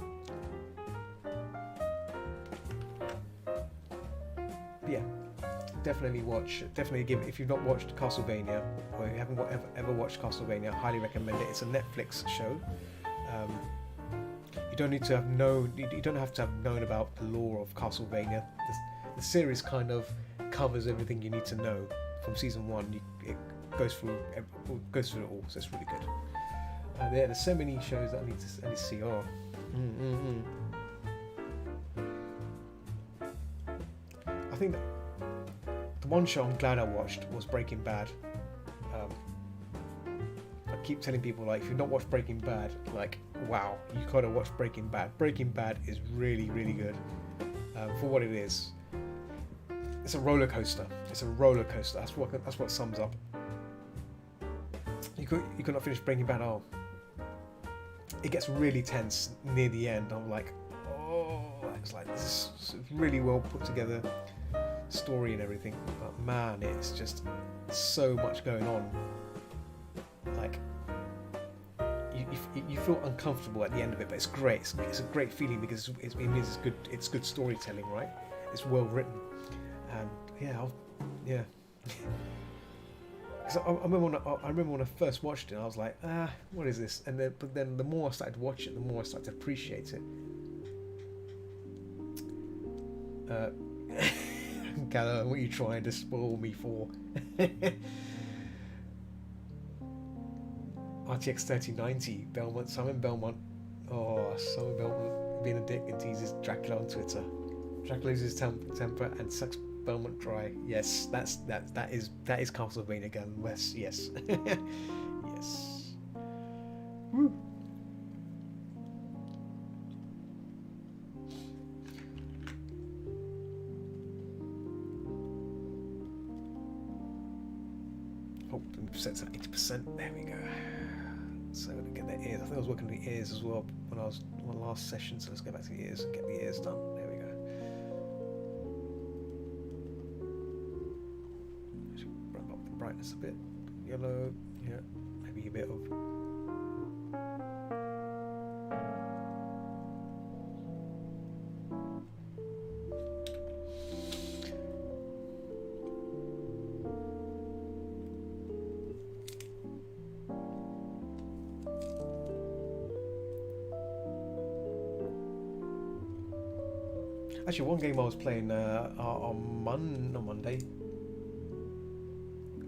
definitely watch. Definitely give. If you've not watched Castlevania, or you haven't ever watched Castlevania, I highly recommend it. It's a Netflix show. You don't need to have known. You don't have to have known about the lore of Castlevania. The series kind of covers everything you need to know from season 1. It goes through it all, so it's really good. There's so many shows that I need to see. Oh. I think that the one show I'm glad I watched was Breaking Bad. I keep telling people, like, if you've not watched Breaking Bad, like, wow, you gotta watch Breaking Bad. Breaking Bad is really, really good for what it is. It's a roller coaster. It's a roller coaster. That's what sums up. You could not finish Breaking Bad. Oh, it gets really tense near the end. I'm like, oh, it's like this is really well put together story and everything. But man, it's just so much going on. Like, you feel uncomfortable at the end of it, but it's great. It's a great feeling because it means it's good. It's good storytelling, right? It's well written, and yeah. Because I remember when I first watched it, I was like, what is this? But then the more I started to watch it, the more I started to appreciate it. Gala, what are you trying to spoil me for? RTX 3090, Belmont, Simon Belmont. Oh, Simon Belmont being a dick and teases Dracula on Twitter. Dracula loses temper and sucks Belmont dry. Yes, that is Castlevania again. Yes. Yes. Woo. Oh, percent's at 80%. There we go. So I'm gonna get the ears. I think I was working on the ears as well when I was on the last session. So let's go back to the ears and get the ears done. There we go. Ramp up the brightness a bit. Yellow, yeah, maybe a bit of. Actually, one game I was playing on Monday.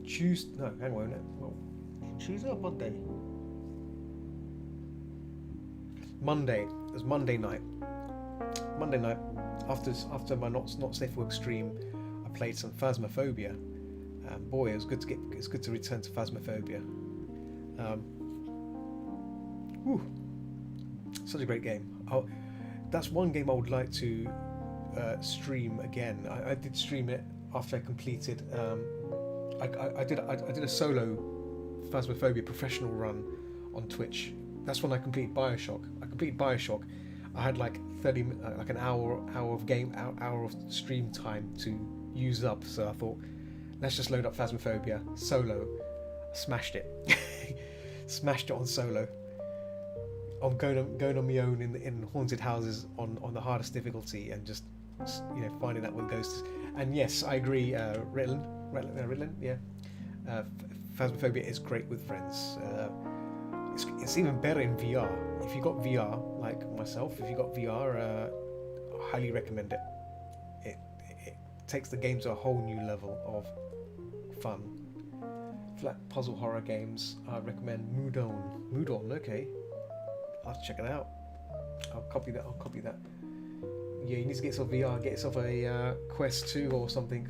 Tuesday. No, hang on a minute. Well, Tuesday or Monday? Monday. It was Monday night. Monday night, after my not safe work stream, I played some Phasmophobia. Boy, it's good to return to Phasmophobia. Such a great game. That's one game I would like to stream again. I did stream it after I completed. I did a solo Phasmophobia professional run on Twitch. That's when I completed Bioshock. I had like 30, like an hour of stream time to use up. So I thought, let's just load up Phasmophobia solo. Smashed it. Smashed it on solo. I'm going on my own in haunted houses on the hardest difficulty and just finding out what ghosts. And yes, I agree. Ritalin, yeah. Phasmophobia is great with friends. It's even better in VR. If you got VR, like myself, if you got VR, I highly recommend it. It takes the game to a whole new level of fun. Flat puzzle horror games, I recommend Moodon, okay. I'll have to check it out. I'll copy that. Yeah, you need to get yourself VR, get yourself a Quest 2 or something.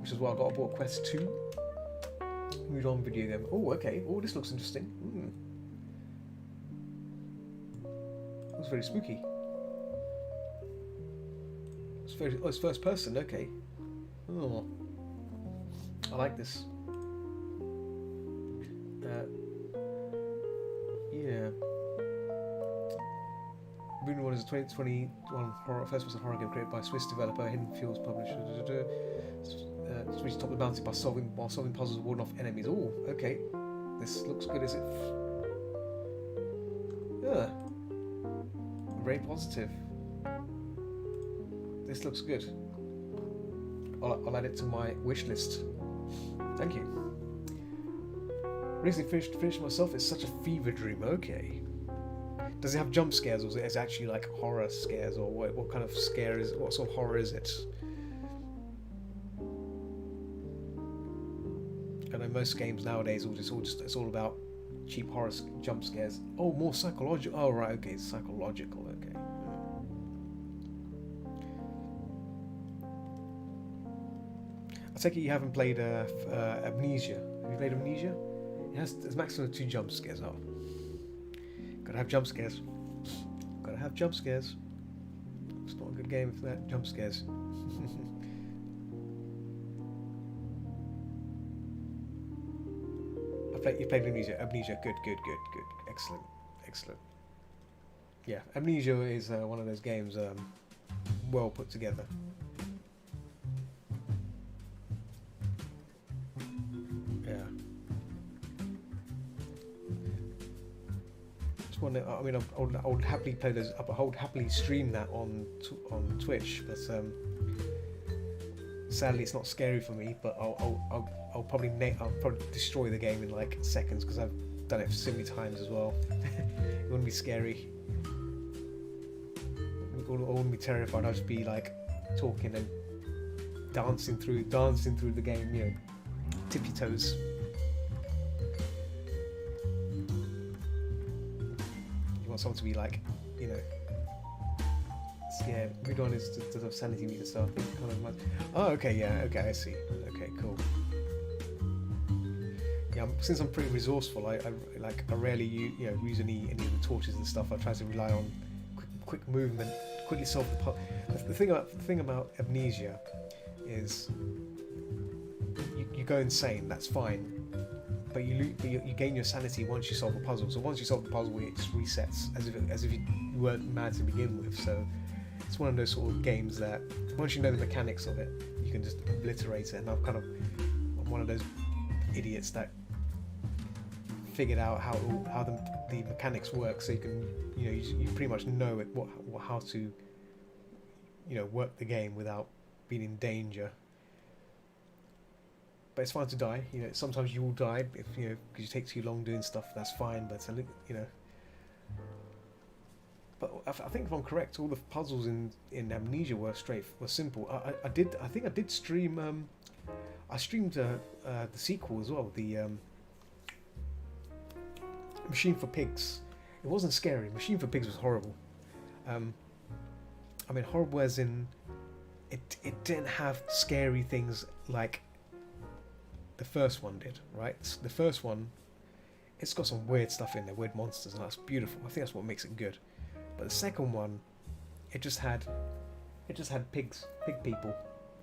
Which is why I bought Quest 2. Moodon video game. Oh, okay. Oh, this looks interesting. Looks very spooky. It's first person, okay. Oh. I like this. Yeah. Moon One is a 2021 first-person horror game created by Swiss developer Hidden Fields publisher. It's reached top of the mountain while solving puzzles and warding off enemies. Oh, okay. This looks good. Is it? Yeah. Very positive. This looks good. I'll add it to my wish list. Thank you. Recently finished myself. It's such a fever dream. Okay. Does it have jump scares, or is it actually like horror scares, or what kind of scare is? What sort of horror is it? I know most games nowadays it's all about cheap horror jump scares. Oh, more psychological. Oh, right. Okay, psychological. Okay. I take it you haven't played Amnesia. Have you played Amnesia? It has there's maximum 2 jump scares. Oh, gotta have jump scares. Gotta have jump scares. It's not a good game for that jump scares. You played Amnesia. Amnesia, good, excellent. Yeah, Amnesia is one of those games well put together. Yeah. Just wonder. I mean, I would happily play those. I would happily stream that on Twitch, but sadly it's not scary for me. But I'll probably destroy the game in like seconds because I've done it so many times as well. It wouldn't be scary. I wouldn't be terrified. I'd just be like talking and dancing through the game, you know, tippy toes. You want someone to be like, you know, scared. Good one is to have sanity meter stuff. Oh, okay, yeah, okay, I see. Okay, cool. Yeah, since I'm pretty resourceful, I rarely use any of the torches and stuff. I try to rely on quick movement, quickly solve the puzzle. The thing about Amnesia is you go insane. That's fine, but you gain your sanity once you solve the puzzle. So once you solve the puzzle, it just resets as if you weren't mad to begin with. So it's one of those sort of games that once you know the mechanics of it, you can just obliterate it. And I'm one of those idiots that figured out how the mechanics work, so you can you pretty much know how to work the game without being in danger. But it's fine to die. Sometimes you will die if because you take too long doing stuff. That's fine, but But I think if I'm correct, all the puzzles in Amnesia were simple. I think I did stream. I streamed the sequel as well, the Machine for Pigs. It wasn't scary. Machine for Pigs was horrible. I mean, horrible as in it didn't have scary things like the first one did, right? The first one, it's got some weird stuff in there, weird monsters, and that's beautiful. I think that's what makes it good. But the second one, it just had pig people,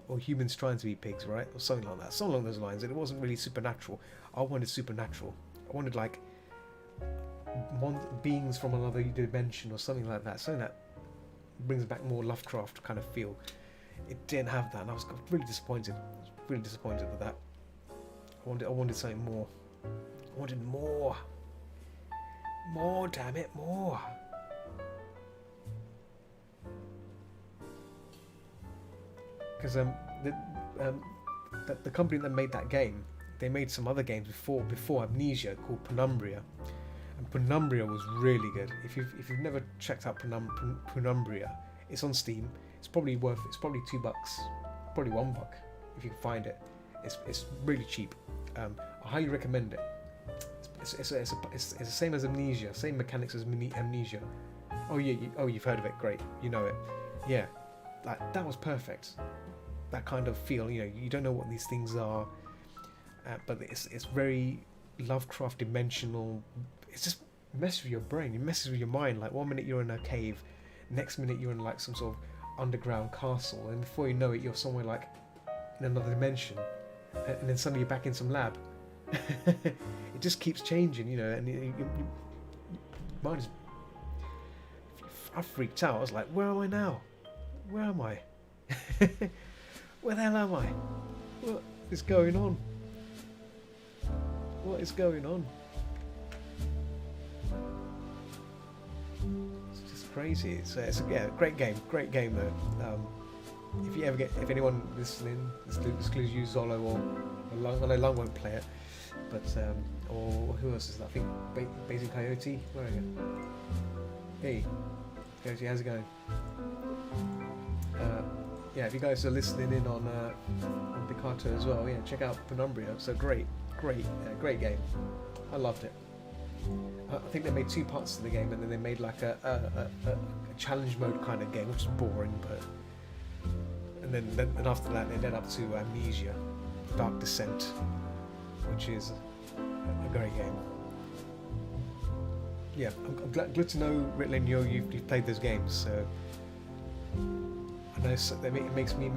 or humans trying to be pigs, right? Or something like that, something along those lines. And it wasn't really supernatural. I wanted supernatural. I wanted like beings from another dimension or something like that. Something that brings back more Lovecraft kind of feel. It didn't have that, and I was really disappointed. I was really disappointed with that. I wanted something more. I wanted more. More, damn it, more. Because the company that made that game, they made some other games before Amnesia called Penumbria, and Penumbria was really good. If you've never checked out Penumbria, it's on Steam. It's probably $2, probably $1 if you can find it. It's really cheap. I highly recommend it. It's the same as Amnesia, same mechanics as Amnesia. Oh yeah, you've heard of it. Great, you know it. Yeah, that was perfect. That kind of feel, you don't know what these things are, but it's very Lovecraft dimensional. It's just messes with your brain. It messes with your mind. Like 1 minute you're in a cave, next minute you're in like some sort of underground castle, and before you know it, you're somewhere like in another dimension, and then suddenly you're back in some lab. It just keeps changing, and your mind is. I freaked out. I was like, "Where am I now? Where am I? Where the hell am I? What is going on? What is going on?" It's just crazy. It's a great game though. if anyone listening excludes you, Zolo or Lung, I know Lung won't play it, but or who else is that? I think Basic Coyote. Where are you? Hey, Coyote, how's it going? Yeah, if you guys are listening in on Picato as well, yeah, check out Penumbra. So great game. I loved it. I think they made 2 parts to the game, and then they made like a challenge mode kind of game, which is boring, but and then after that they led up to Amnesia, Dark Descent, which is a great game. Yeah, I'm glad to know, Ritlin, you've played those games, so I know it makes me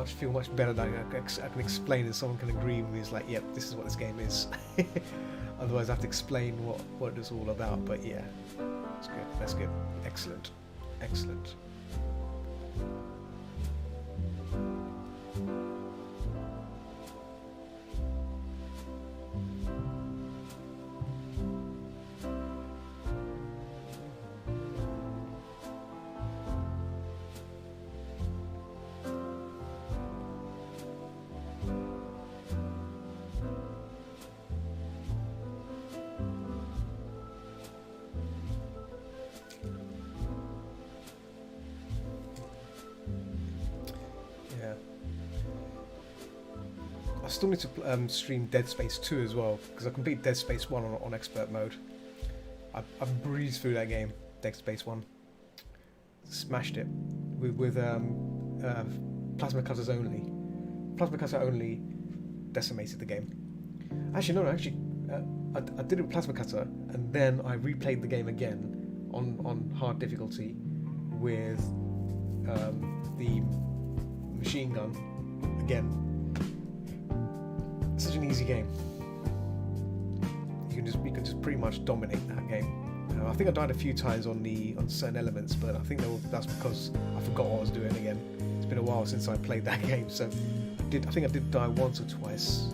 feel much better that I can explain and someone can agree with me. It's like, yep, this is what this game is. Otherwise I have to explain what it's all about, but yeah, that's good, excellent. I still need to stream Dead Space 2 as well, because I completed Dead Space 1 on expert mode. I've breezed through that game, Dead Space 1. Smashed it with plasma cutters only. Plasma cutter only decimated the game. Actually, no, I did it with plasma cutter, and then I replayed the game again on hard difficulty with the machine gun again. Such an easy game. You can just pretty much dominate that game. I think I died a few times on certain elements, but I think that's because I forgot what I was doing again. It's been a while since I played that game, so I think I did die once or twice.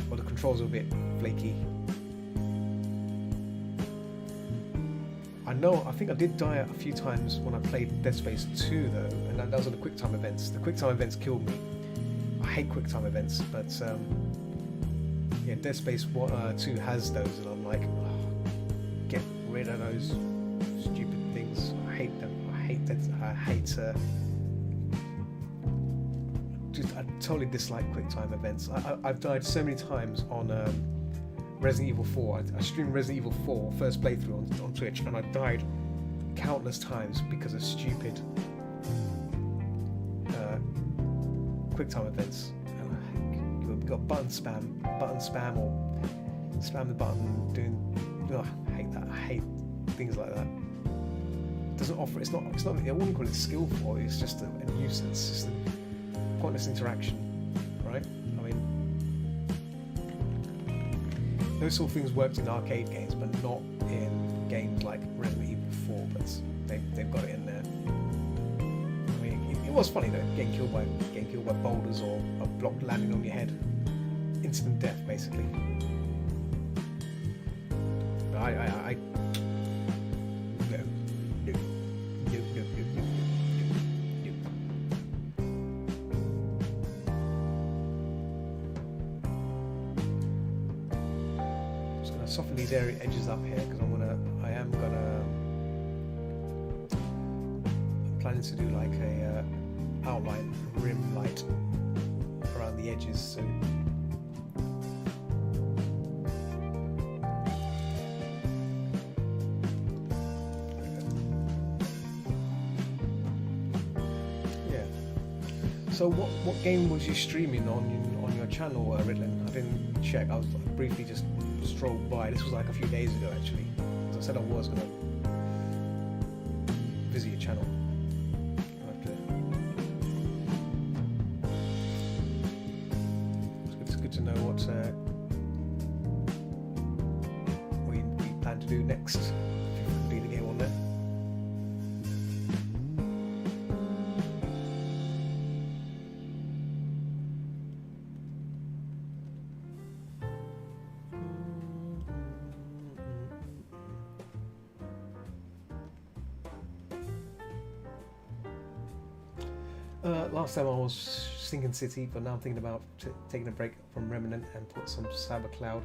Well, the controls are a bit flaky. I think I did die a few times when I played Dead Space 2 though, and that was on the QuickTime events. The QuickTime events killed me. I hate QuickTime events, but yeah, Dead Space 2 has those, and I'm like, oh, get rid of those stupid things. I hate them. I totally dislike QuickTime events. I've died so many times on Resident Evil 4. I streamed Resident Evil 4 first playthrough on Twitch, and I died countless times because of stupid QuickTime events. You've got button spam, or spam the button doing. Oh, I hate that. I hate things like that. It doesn't offer. It's not. I wouldn't call it skillful. It's just a nuisance. It's just a pointless interaction, right? I mean, those sort of things worked in arcade games, but not in games like Resident Evil 4. But they've got it in there. It was funny though, getting killed by boulders or a block landing on your head, instant death basically. But I no. Just gonna soften these area edges up here because I'm planning to do like a outline rim light around the edges, so yeah. So what game was you streaming on your channel, Ritlin? I didn't check. I briefly just strolled by. This was like a few days ago actually. As I said, I was gonna visit your channel. To know what we plan to do next if you complete the game on there. Last time I was Sinking City, but now I'm thinking about taking a break from Remnant and put some CyberCloud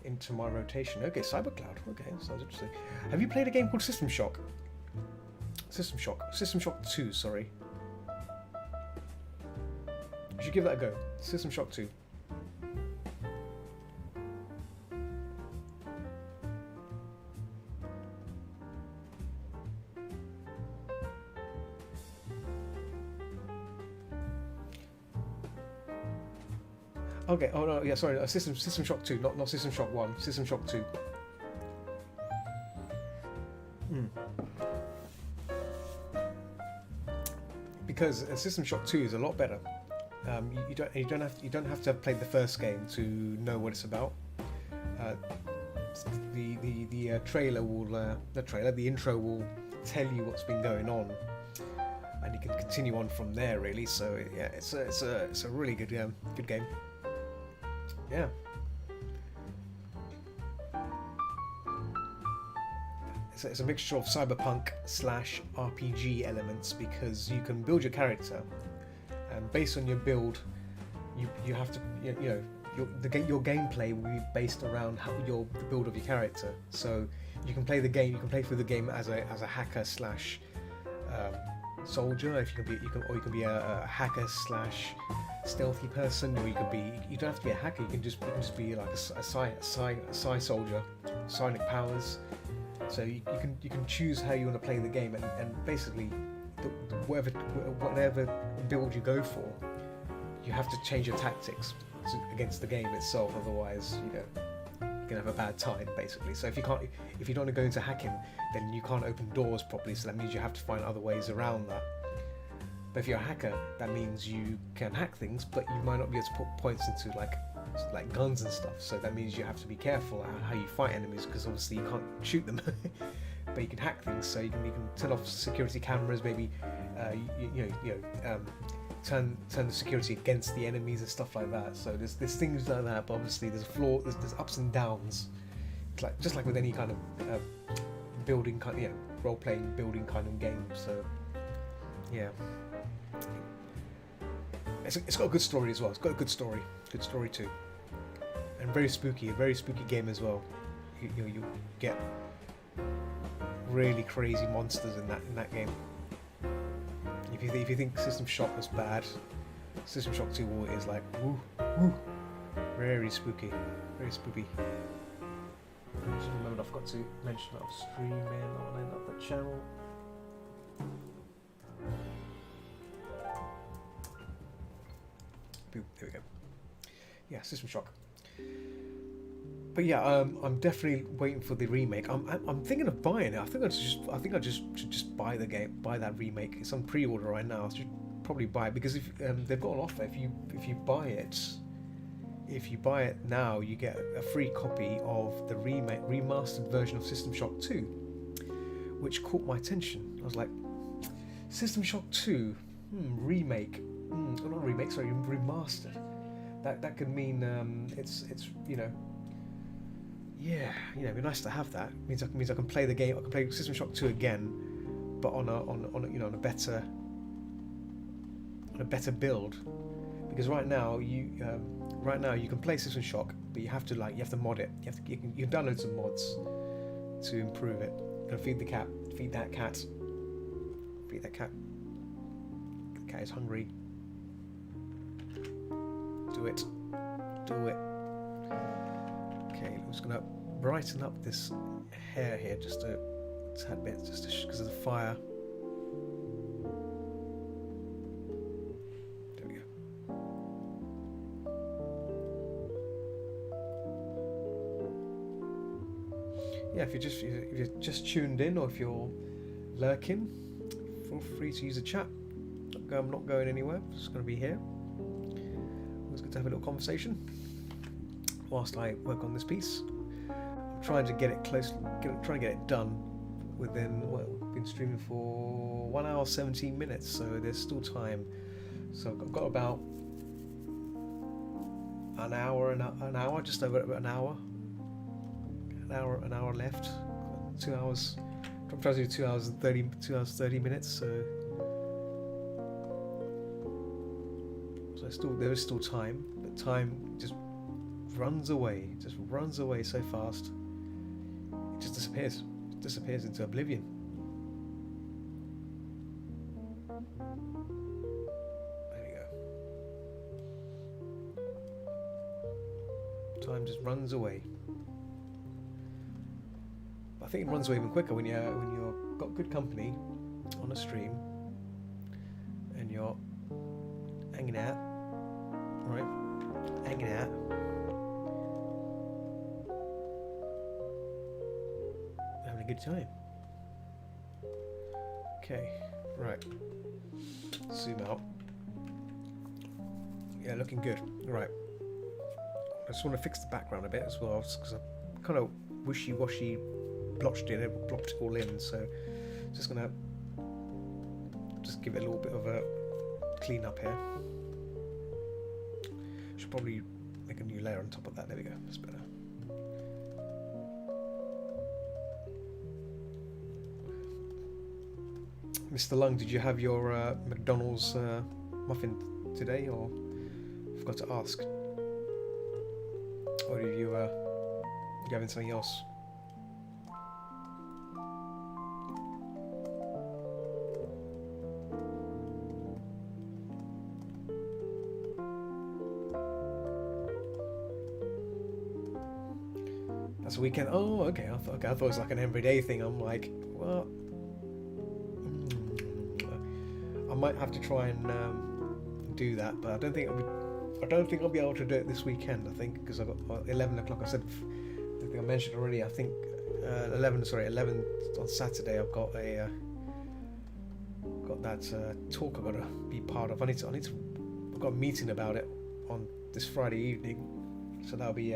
into my rotation. Okay, CyberCloud. Okay, sounds interesting. Have you played a game called System Shock? System Shock 2, sorry. You should give that a go. System Shock 2. Okay, oh no, yeah, sorry, System Shock 2, not System Shock 1, System Shock 2. Because System Shock 2 is a lot better. You don't have to have played the first game to know what it's about. The trailer will the intro will tell you what's been going on, and you can continue on from there really. So yeah, it's a really good game. Yeah. It's a mixture of cyberpunk / RPG elements, because you can build your character, and based on your build, you have to your gameplay will be based around the build of your character. So you can play the game. You can play through the game as a hacker / soldier. If you can be a hacker / stealthy person, or you don't have to be a hacker. You can just be like a psi soldier, psionic powers. So you can choose how you want to play the game, and basically whatever build you go for, you have to change your tactics against the game itself. Otherwise, you're gonna have a bad time basically. So if you don't want to go into hacking, then you can't open doors properly. So that means you have to find other ways around that. But if you're a hacker, that means you can hack things, but you might not be able to put points into like guns and stuff. So that means you have to be careful how you fight enemies, because obviously you can't shoot them, but you can hack things. So you can turn off security cameras, maybe turn the security against the enemies and stuff like that. So there's things like that. But obviously there's there's ups and downs. It's just like with any kind of building kind, role playing building kind of game. So yeah. It's got a good story as well. It's got a good story too, and very spooky. A very spooky game as well. You get really crazy monsters in that game. If you think System Shock was bad, System Shock 2 is like woo, very spooky, very spooky. Just remembered I forgot to mention that I'm streaming on another channel. There we go. Yeah, System Shock. But yeah, I'm definitely waiting for the remake. I'm thinking of buying it. I think I should just buy the game, buy that remake. It's on pre-order right now. I should probably buy it, because if they've got an offer. If you buy it now, you get a free copy of the remastered version of System Shock 2, which caught my attention. I was like, System Shock 2, remake. Not remake, sorry, remastered. That could mean it's it'd be nice to have that. It means I can play the game. I can play System Shock 2 again, but on a better build. Because right now you can play System Shock, but you have to mod it. You can download some mods to improve it. You can feed the cat, feed that cat. The cat is hungry. Do it. Okay, I'm just gonna brighten up this hair here just a tad bit, just because of the fire. There we go. Yeah, if you're just tuned in, or if you're lurking, feel free to use the chat. I'm not going anywhere. I'm just going to be here. It's good to have a little conversation whilst I work on this piece. I'm trying to get it trying to get it done within. We've been streaming for 1 hour 17 minutes, so there's still time. So I've got about an hour, just over an hour left. 2 hours. I'm trying to do 2 hours 30 minutes. So So there is still time, but time just runs away. It just runs away so fast. It just disappears. It disappears into oblivion. There we go. Time just runs away. I think it runs away even quicker when you've got good company on a stream and you're hanging out, right? Hanging out. Having a good time. Okay, right. Zoom out. Yeah, looking good. Right. I just want to fix the background a bit as well because I kind of wishy-washy blotched it all in, so just gonna give it a little bit of a clean up here. Should probably make a new layer on top of that. There we go, that's better. Mr. Lung, did you have your McDonald's muffin today, or forgot to ask? Or are you having something else? That's a weekend. Oh, okay. I thought it was like an everyday thing. I'm like, well, I might have to try and do that, but I don't think I'll be able to do it this weekend. I think because I've got 11 o'clock. I think I mentioned already. I think 11 on Saturday. I've got that talk I've got to be part of. I've got a meeting about it on this Friday evening, so that'll be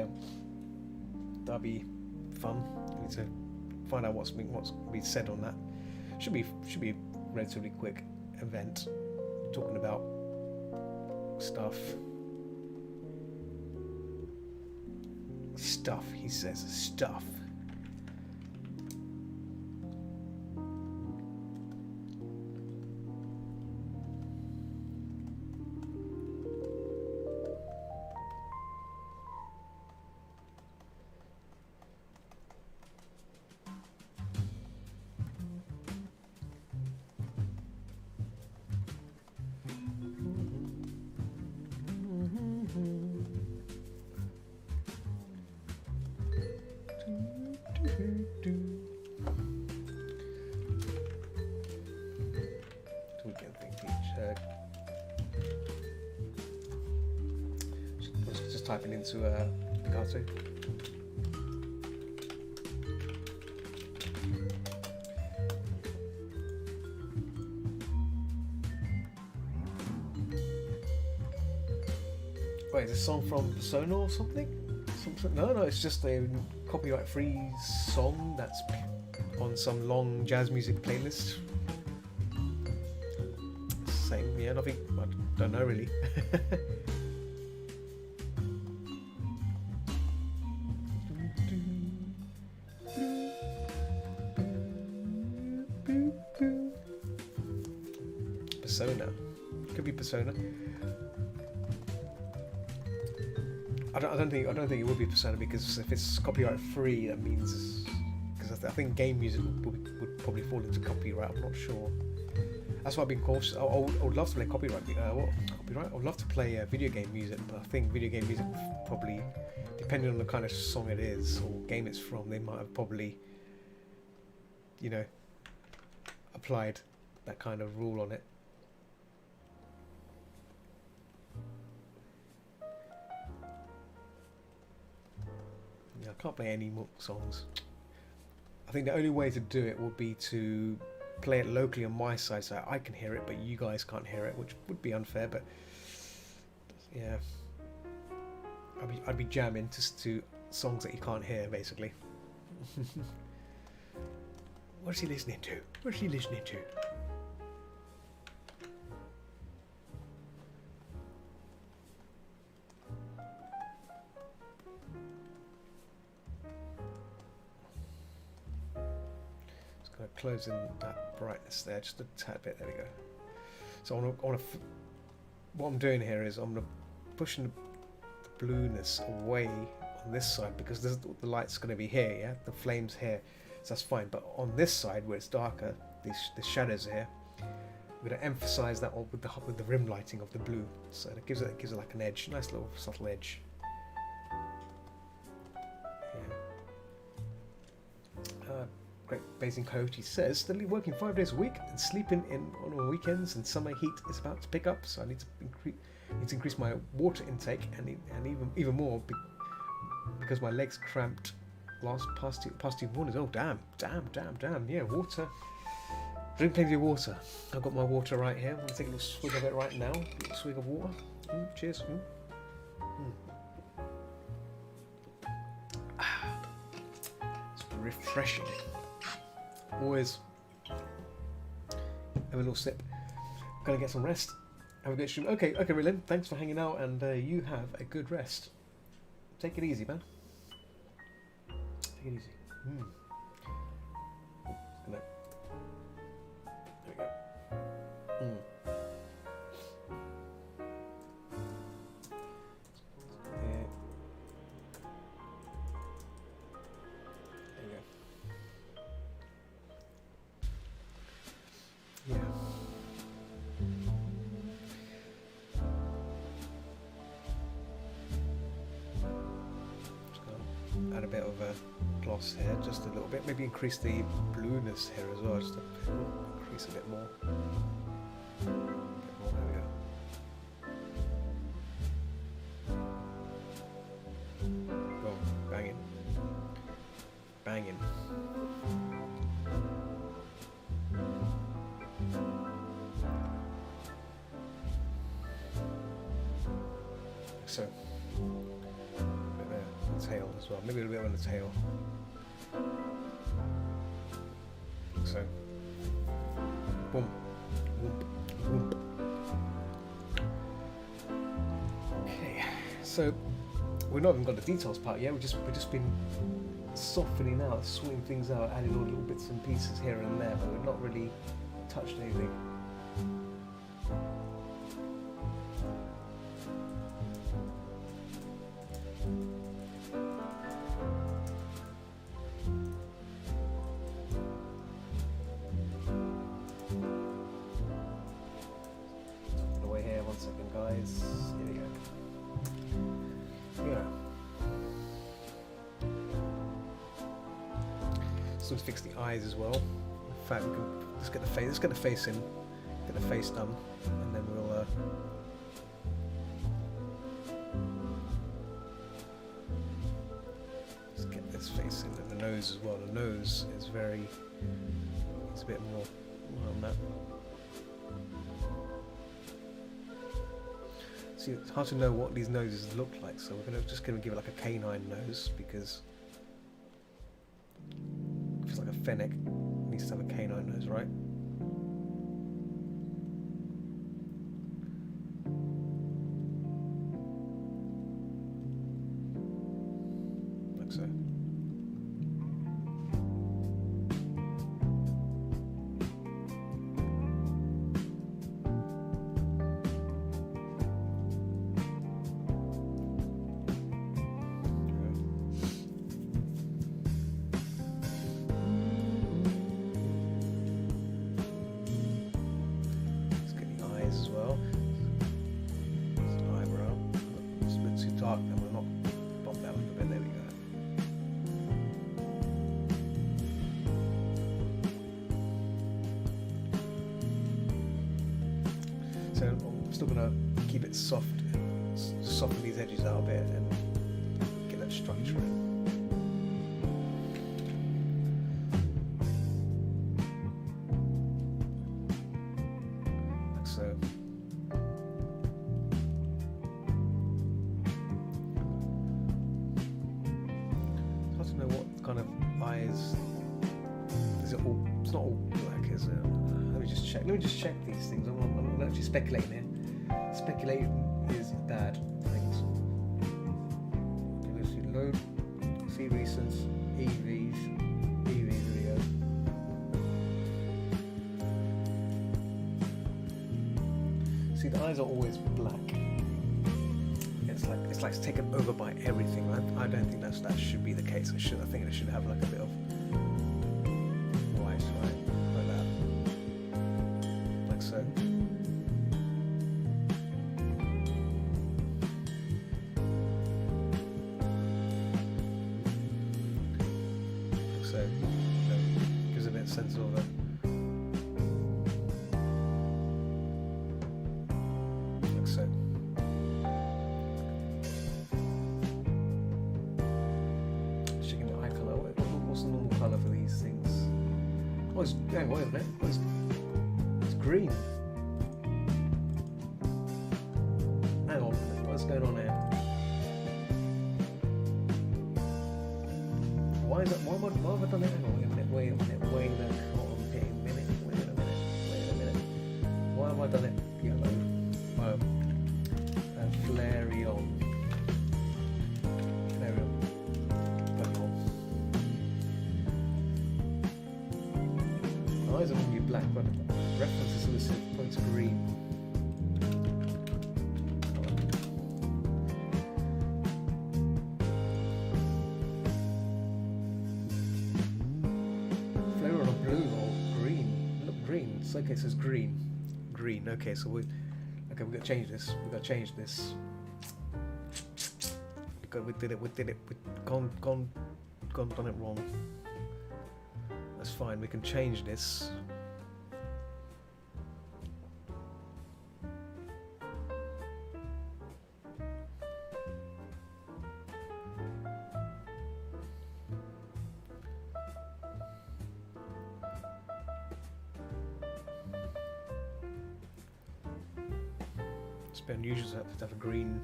fun. I need to find out what's being said on that. Should be a relatively quick event, talking about stuff. He says stuff. Just typing into Picasso. Wait, is this song from Persona or something? No, it's just a copyright-free song that's on some long jazz music playlist. Same, yeah, nothing. I don't know really. Persona, could be Persona. I don't think it would be Persona, because if it's copyright free, that means, because I think game music would probably fall into copyright. I'm not sure. That's why I've been cautious. I would love to play copyright. I would love to play video game music, but I think video game music probably, depending on the kind of song it is or game it's from, they might have probably, applied that kind of rule on it. Yeah, I can't play any more songs. I think the only way to do it would be to play it locally on my side so I can hear it, but you guys can't hear it, which would be unfair. But yeah, I'd be jamming to songs that you can't hear, basically. What's he listening to? What's he listening to? Closing that brightness there just a tad bit. There we go. So I want to what I'm doing here is I'm pushing the blueness away on this side because the light's going to be here, yeah, the flames here, so that's fine. But on this side where it's darker, the shadows here, we're going to emphasize that with the rim lighting of the blue, so it gives it like an edge, nice little subtle edge. Great Basing Coyote says, steadily working 5 days a week and sleeping in on weekends, and summer heat is about to pick up, so I need to increase my water intake and even more because my legs cramped past two mornings. Oh damn, yeah, water. Drink plenty of water. I've got my water right here. I'm going to take a little swig of it right now. A little swig of water. Cheers. It's refreshing. Always have a little sip. Gonna get some rest. Have a good stream. Okay, Rylan, thanks for hanging out, and you have a good rest. Take it easy, man. Take it easy. There we go. Add a bit of a gloss here, just a little bit. Maybe increase the blueness here as well. Just increase a bit more. There we go. Boom, banging. So. Tail as well, maybe a little bit on the tail. So, boom, whoop, whoop. Okay, so we've not even got the details part yet. We've just been softening out, sorting things out, adding all little bits and pieces here and there, but we've not really touched anything. Let's fix the eyes as well. In fact, we can let's get the face in, get the face done, and then we'll let's get this face in, and the nose as well. The nose is it's a bit more on that. See, it's hard to know what these noses look like, so we're just gonna give it like a canine nose because like a fennec needs to have a canine nose, right? Like so. So I'm still going to keep it soft, soften these edges out a bit and get that structure in. Like so. It's hard to know what kind of eyes. Is it all? It's not all black, is it? Let me just check these things. I'm not actually speculating here. Speculating is bad things. Let's see, load, see recents, EVs, video. See, the eyes are always black. It's like it's taken over by everything. I don't think that should be the case. I think it should have like a bit of white, right? Like that. Like so. Like so. Gives a bit of sense of it. Like so. Colour for these things. Oh, it's, hang on, wait a minute. Oh, it's green. Hang on, what's going on here? Why is that? Why have I done it? Hang on, wait a minute. Wait a minute. Why have I done it yellow? Flareon. Eyes are going to be black, but references to this points green. Flareon or blue or green? Look, green. It's okay. It says green. Green. Okay, so we've got to change this. We've got to change this. We did it. We've gone done it wrong. That's fine, we can change this. It's a bit unusual to have a green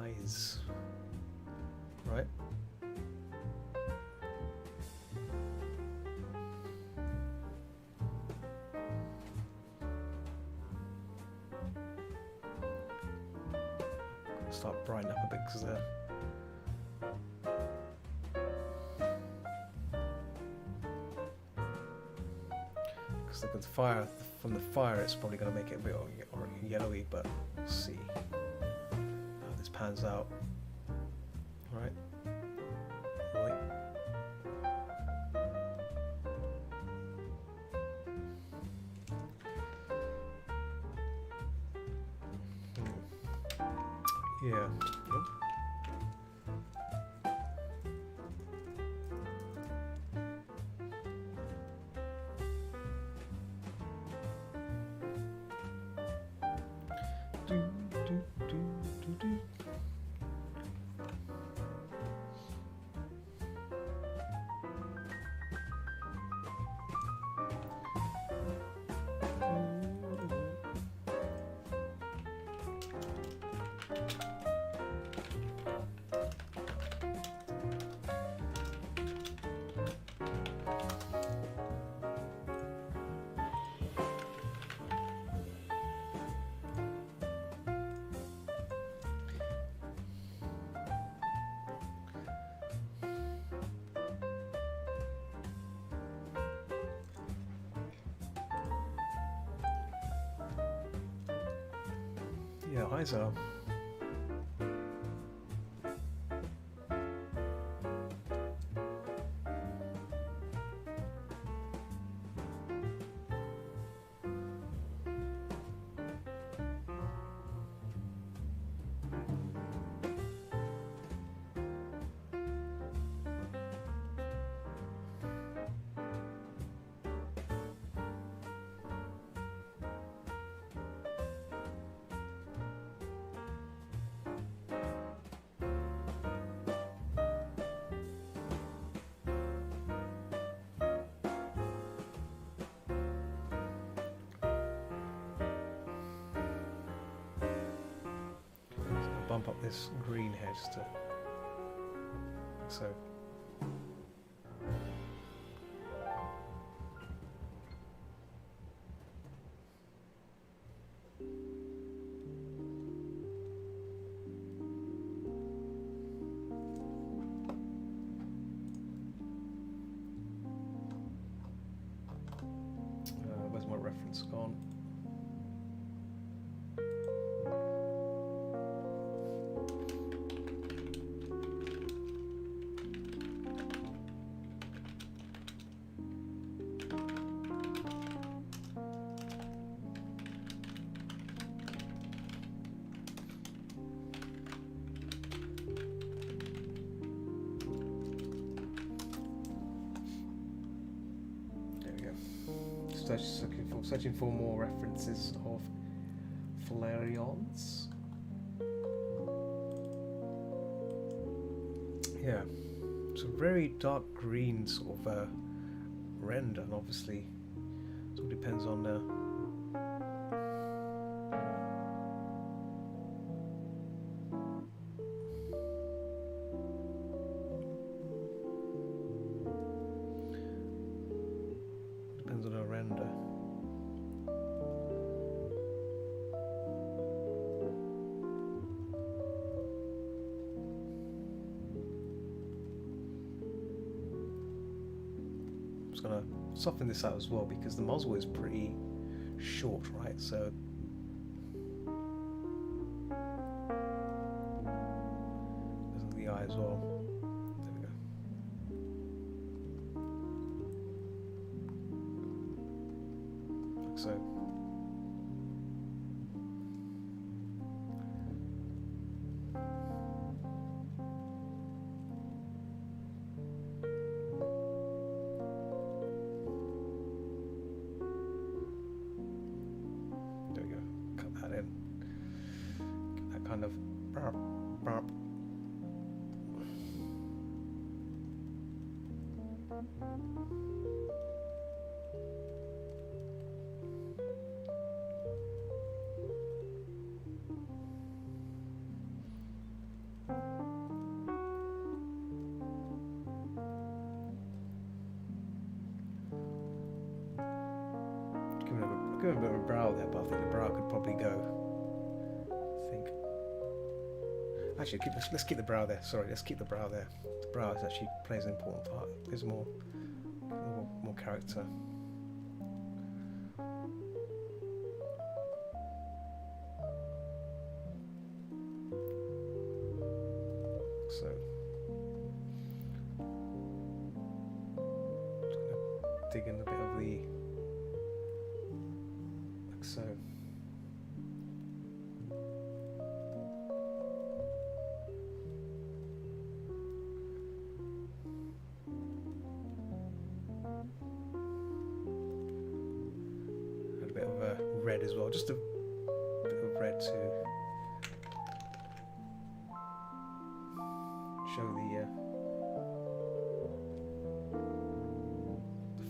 eyes, right? Start brightening up a bit because the fire from the fire, it's probably going to make it a bit yellowy, but we'll see how this pans out. All right. Wait. Yeah. Nope. Yeah, eyes are. Bump up this green here just to so. Where's my reference gone? Searching for more references of Flareons. Yeah, it's a very dark green sort of render, and obviously it all depends on a render. I'm just gonna soften this out as well because the muzzle is pretty short, right? So there's the eye as well. There we go. Like so. There we go. Cut that in. That kind of burp, burp. Give it a bit of a brow there, but I think the brow could probably go. I think. Actually, let's keep the brow there. Sorry, let's keep the brow there. The brow actually plays an important part. There's more character. So, just gonna dig in a bit of the. So and a bit of a red as well, just a bit of red to show the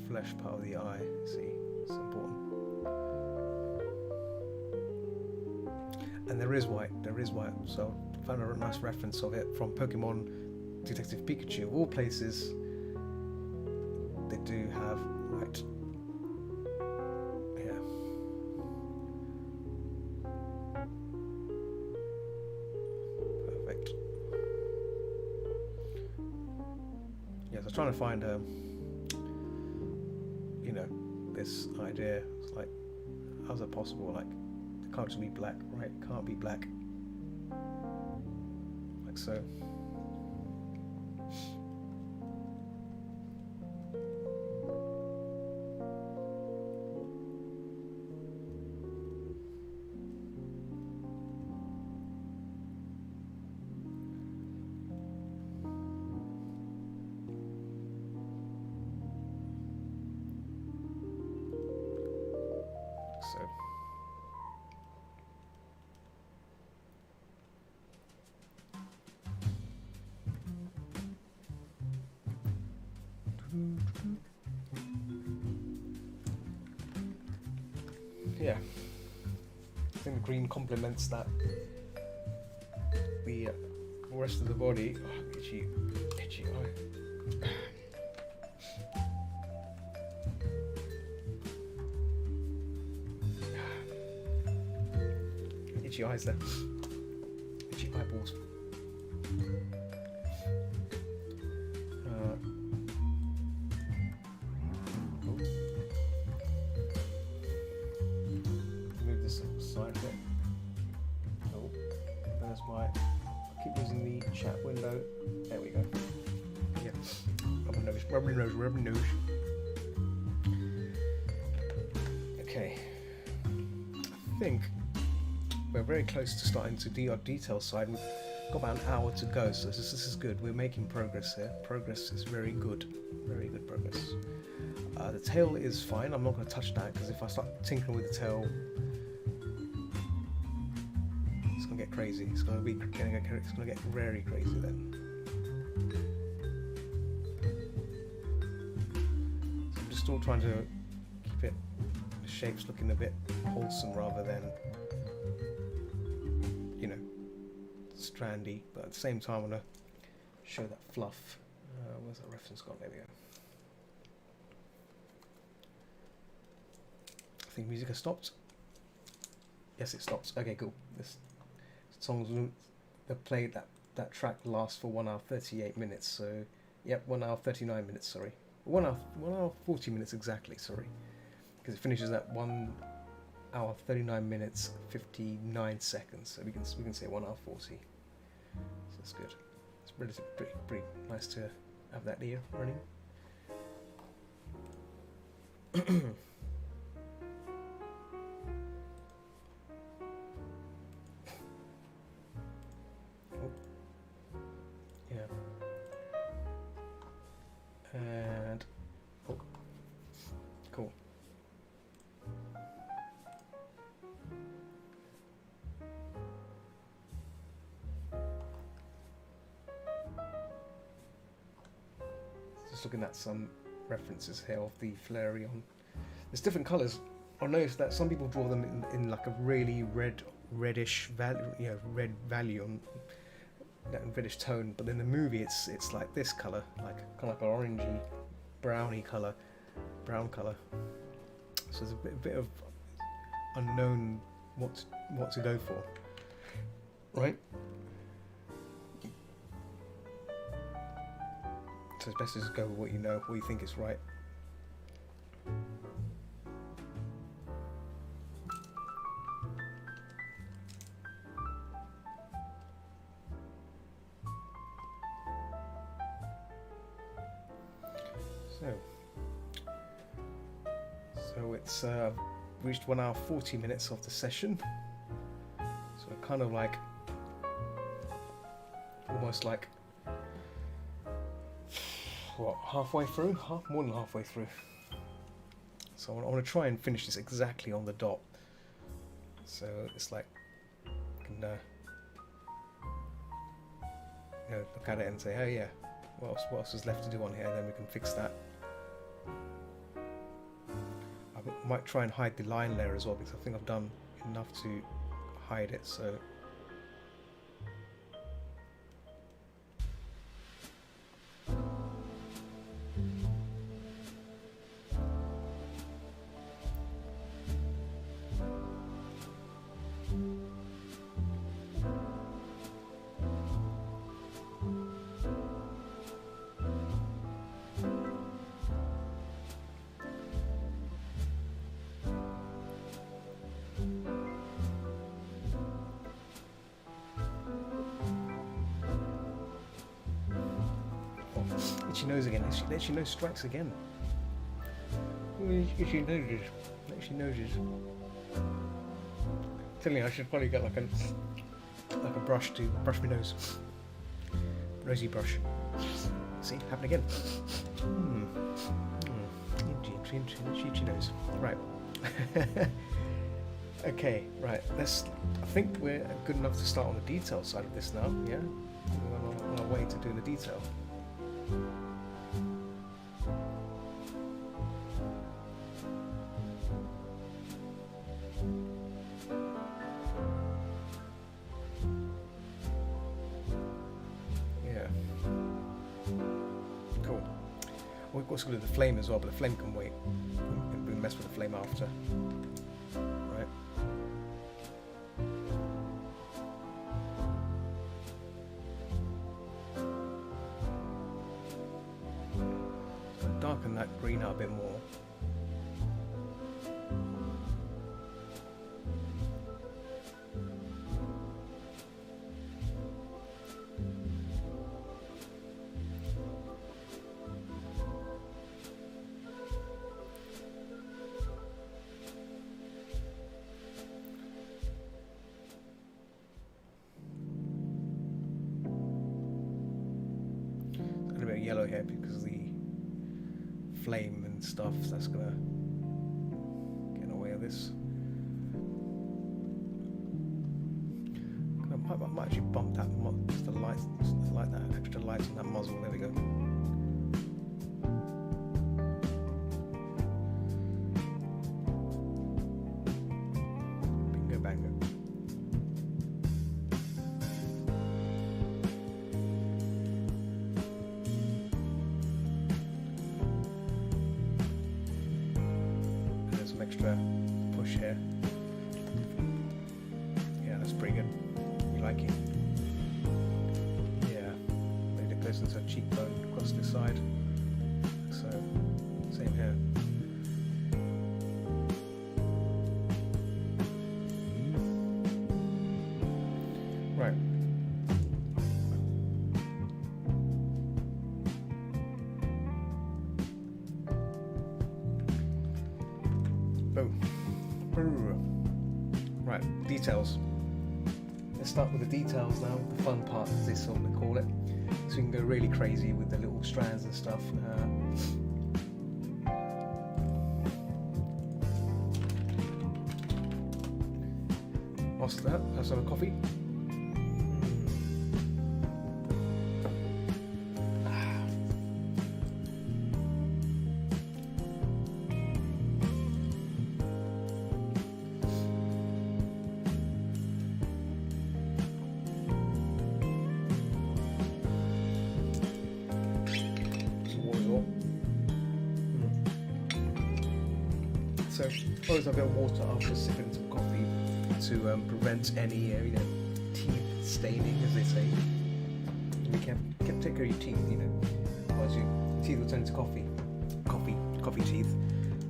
flesh part of the eye. See, it's important. And there is white, so I found a nice reference of it from Pokemon Detective Pikachu. Of all places, they do have white. Yeah. Perfect. Yeah, so I was trying to find, this idea. It's like, how's that possible? Like, it can't just be black, right? It can't be black. Like so. Yeah, I think the green complements that. The rest of the body. Oh, itchy eye. Itchy eyes there. Itchy eyeballs. Move this side a bit. Oh, there's my. I keep using the chat window. There we go. Yeah. Rubber nose. Okay. I think we're very close to starting to do our detail side. We've got about an hour to go, so this is good. We're making progress here. Progress is very good. Very good progress. The tail is fine. I'm not going to touch that because if I start tinkering with the tail, it's going to get crazy. It's going to get very crazy then. So I'm just still trying to keep it, the shapes looking a bit wholesome rather than, you know, strandy. But at the same time, I want to show that fluff. Where's that reference gone? There we go. I think music has stopped. Yes, it stopped. Okay, cool. This song's played that track lasts for 1 hour 38 minutes. So, yep, 1 hour 39 minutes. Sorry, 1 hour 40 minutes exactly. Sorry, because it finishes at 1 hour 39 minutes 59 seconds. So we can say 1 hour 40. So that's good. It's pretty nice to have that here running. Yeah. And cool. Just looking at some references here of the Flareon. There's different colours. I noticed that some people draw them in like a really reddish value, red value on that reddish tone. But in the movie, it's like this colour, like kind of like an orangey, browny colour, brown colour. So there's a bit of unknown what to go for, right? So it's best to just go with what you know, what you think is right. So it's reached 1 hour 40 minutes of the session. So kind of like, almost like, what, halfway through? More than halfway through. So I want to try and finish this exactly on the dot. So it's like, I can look at it and say, oh yeah, what else is left to do on here? Then we can fix that. I might try and hide the line layer as well, because I think I've done enough to hide it. So itchy nose again. Itchy nose strikes again. Itchy noses. Itchy noses. Telling you, I should probably get like a brush to brush my nose. Rosy brush. See, happen again. Itchy nose. Right. Okay, right. I think we're good enough to start on the detail side of this now. Yeah, we're on our way to doing the detail. Yeah. Cool. We've also got to do the flame as well, but the flame can wait. We can mess with the flame after. Right. Darken that green out a bit more. A bit of yellow here because the flame and and stuff, so that's gonna get in the way of this. I might actually bump that just the light, like that extra light on that muzzle. There we go. Bingo bango. There's some extra push here. Yeah, that's pretty good. Like it. Yeah, maybe it goes into a cheekbone across this side. So, same here. Right. Boom. Right, details. Let's start with the details now, the fun part, as they sort of call it. So we can go really crazy with the little strands and stuff. What's that? Let's have a coffee. So always have a bit of water after sipping some coffee to prevent any teeth staining, as they say. You can take care of your teeth, otherwise your teeth will turn into coffee teeth.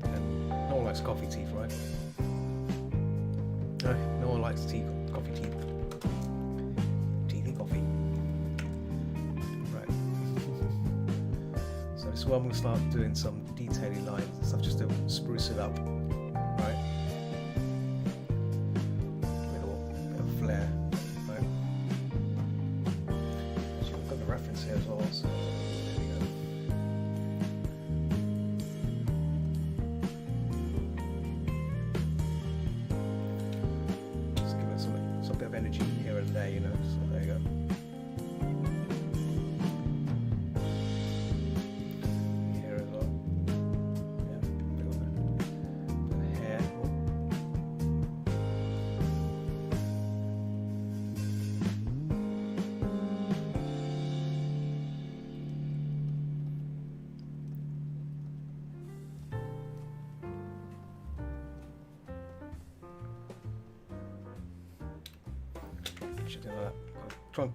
And no one likes coffee teeth, right? No one likes coffee teeth. Teethy coffee. Right. So this is where I'm going to start doing some detailing lines and stuff just to spruce it up. Right. Little bit of flair. Right. So I've got the reference here as well, so there we go. Just give it some bit of energy here and there, so there you go.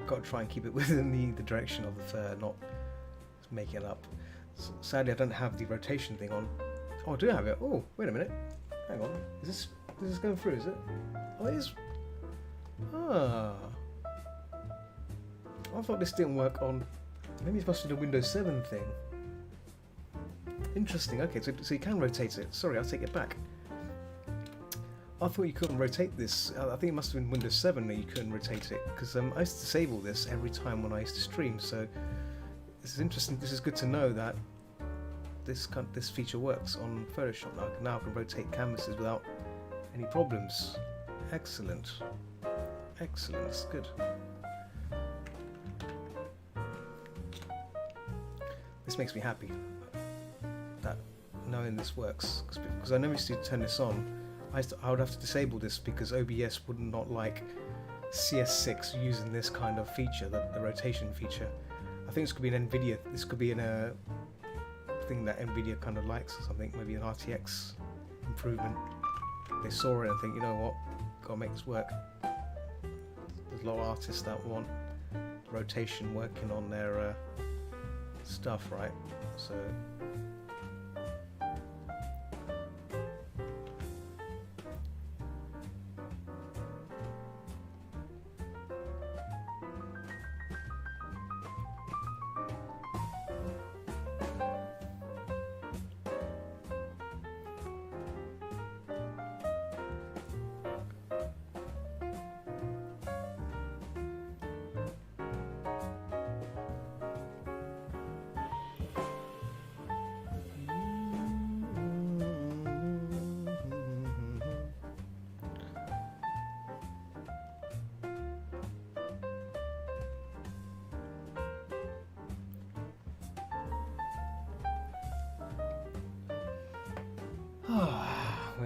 Got to try and keep it within the direction of the fur, not make it up. So, sadly, I don't have the rotation thing on. Oh, I do have it. Oh, wait a minute. Hang on. Is this going through? Is it? Oh, it is. Ah. I thought this didn't work on. Maybe it's must be the Windows 7 thing. Interesting. Okay, so you can rotate it. Sorry, I'll take it back. I thought you couldn't rotate this. I think it must have been Windows 7 that you couldn't rotate it, because I used to disable this every time when I used to stream. So this is interesting. This is good to know that this feature works on Photoshop. Now I can rotate canvases without any problems. Excellent. Excellent. It's good. This makes me happy that knowing this works, because I never used to turn this on. I would have to disable this because OBS would not like CS6 using this kind of feature, the rotation feature. I think this could be an NVIDIA. This could be in a thing that NVIDIA kind of likes or something. Maybe an RTX improvement. They saw it and think, you know what, gotta make this work. There's a lot of artists that want rotation working on their stuff, right? So.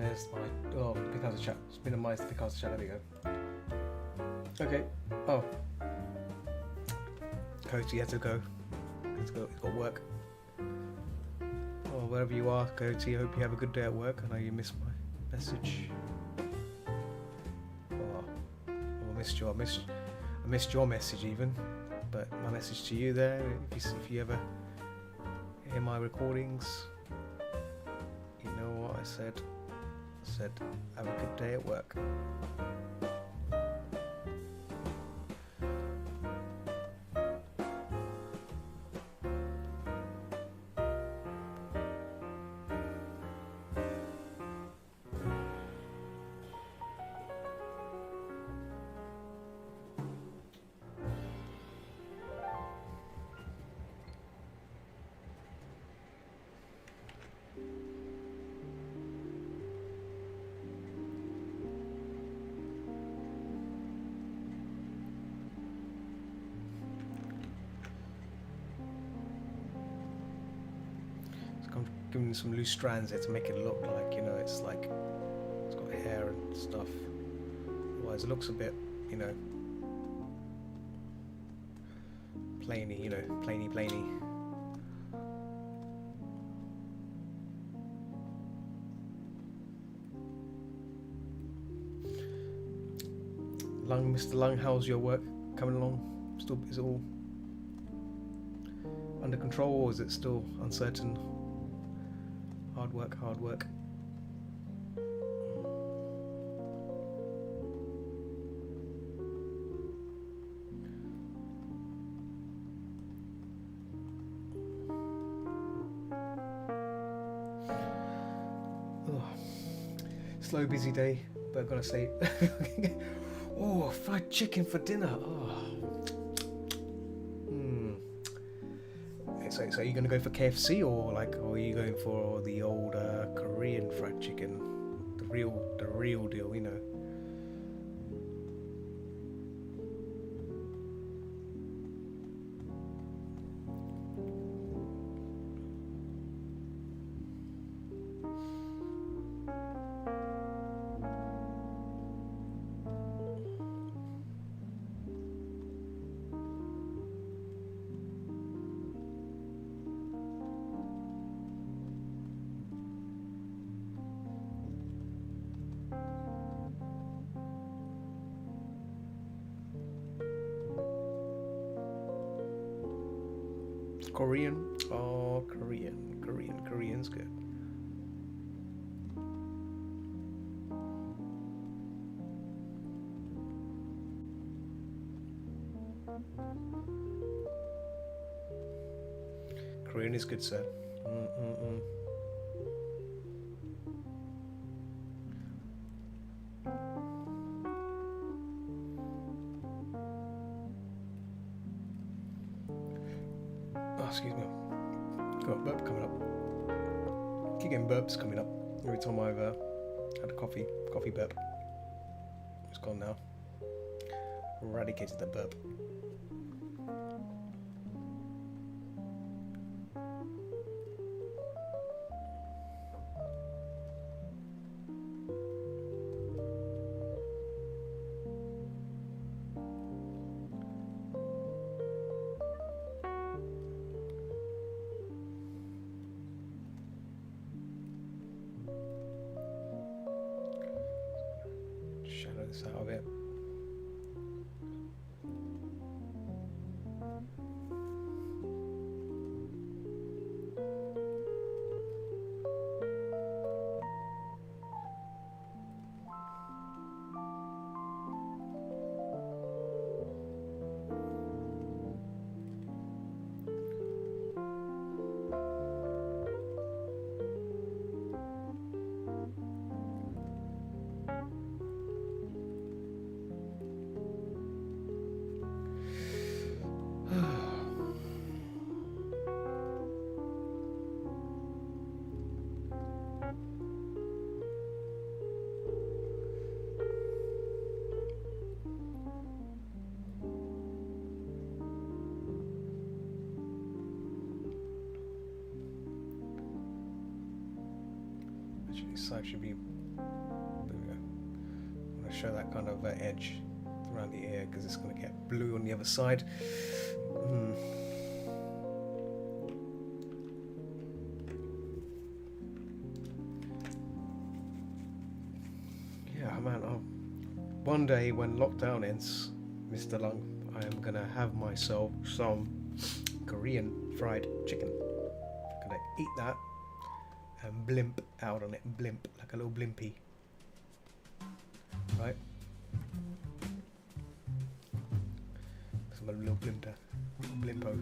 Where's my... Oh, Picasa chat. Let's minimize the Picasa chat. There we go. Okay. Oh. Coach, you have to go. He's got work. Oh, wherever you are, Coach, I hope you have a good day at work. I know you missed my message. Oh, I missed your message even. But my message to you there, if you ever hear my recordings, you know what I said. I said, have a good day at work. Giving some loose strands there to make it look like, you know, it's like it's got hair and stuff. Otherwise it looks a bit, you know, plainy, you know, plainy. Mr. Lung, how's your work coming along? Still, is it all under control, or is it still uncertain? Hard work. Oh, slow, busy day, but I'm gonna say, oh, fried chicken for dinner. Oh. So are you going to go for KFC or are you going for the old Korean fried chicken, the real deal, you know? Korean? Oh, Korean's good. Korean is good, sir. Excuse me. Got a burp coming up. Keep getting burps coming up every time I've had a coffee burp. It's gone now. Eradicated the burp. Shadow this out of it. This side should be to show that kind of edge around the ear because it's going to get blue on the other side. Yeah, man. One day when lockdown ends, Mr. Lung, I am going to have myself some Korean fried chicken. I'm going to eat that and blimp out on it. Blimp, like a little blimpy. Right? Some little blimper. Blimpo.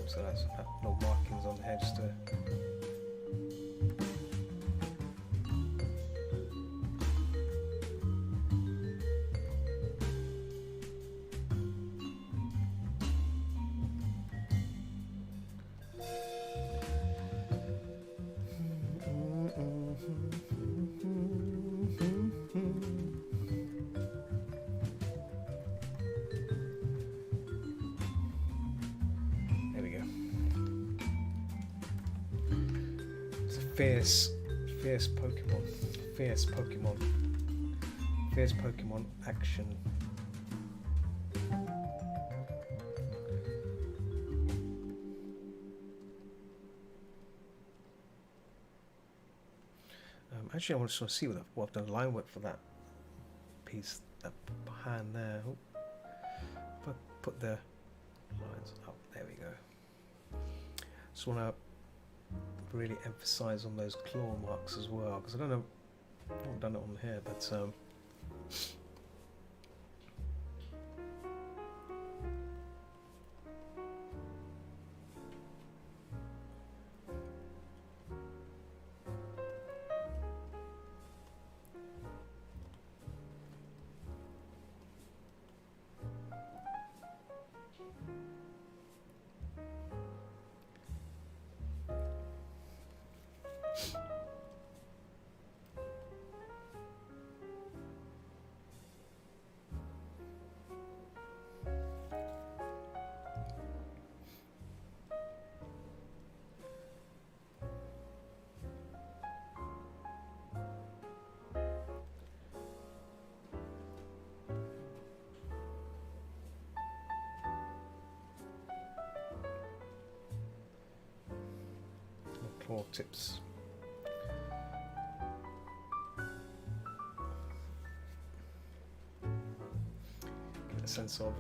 So that's no markings on the head, just to fierce Pokemon action. Actually, I want to sort of see what the line work for that piece, that hand there. Oh, if I put the lines up, there we go. Just want to really emphasize on those claw marks as well, because I don't know, I haven't done it on here, but claw tips. Get a sense of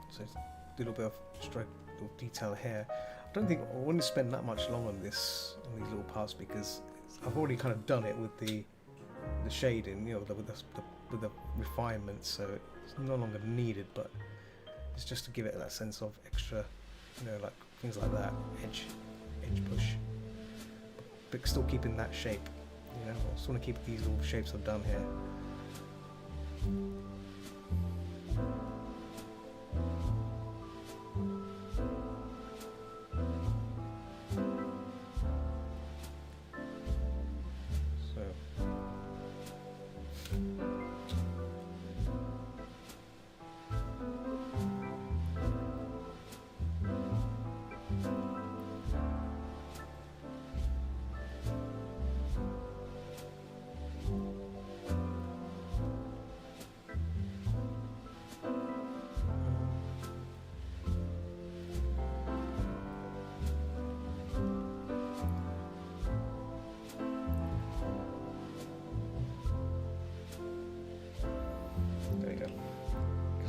so a little bit of stroke, little detail here. I don't think I want to spend that much long on this, on these little parts, because I've already kind of done it with the shading, you know, with the refinement, so it's no longer needed. But it's just to give it that sense of extra, you know, like things like that, edge push, but still keeping that shape. You know, I just want to keep these little shapes I've done here.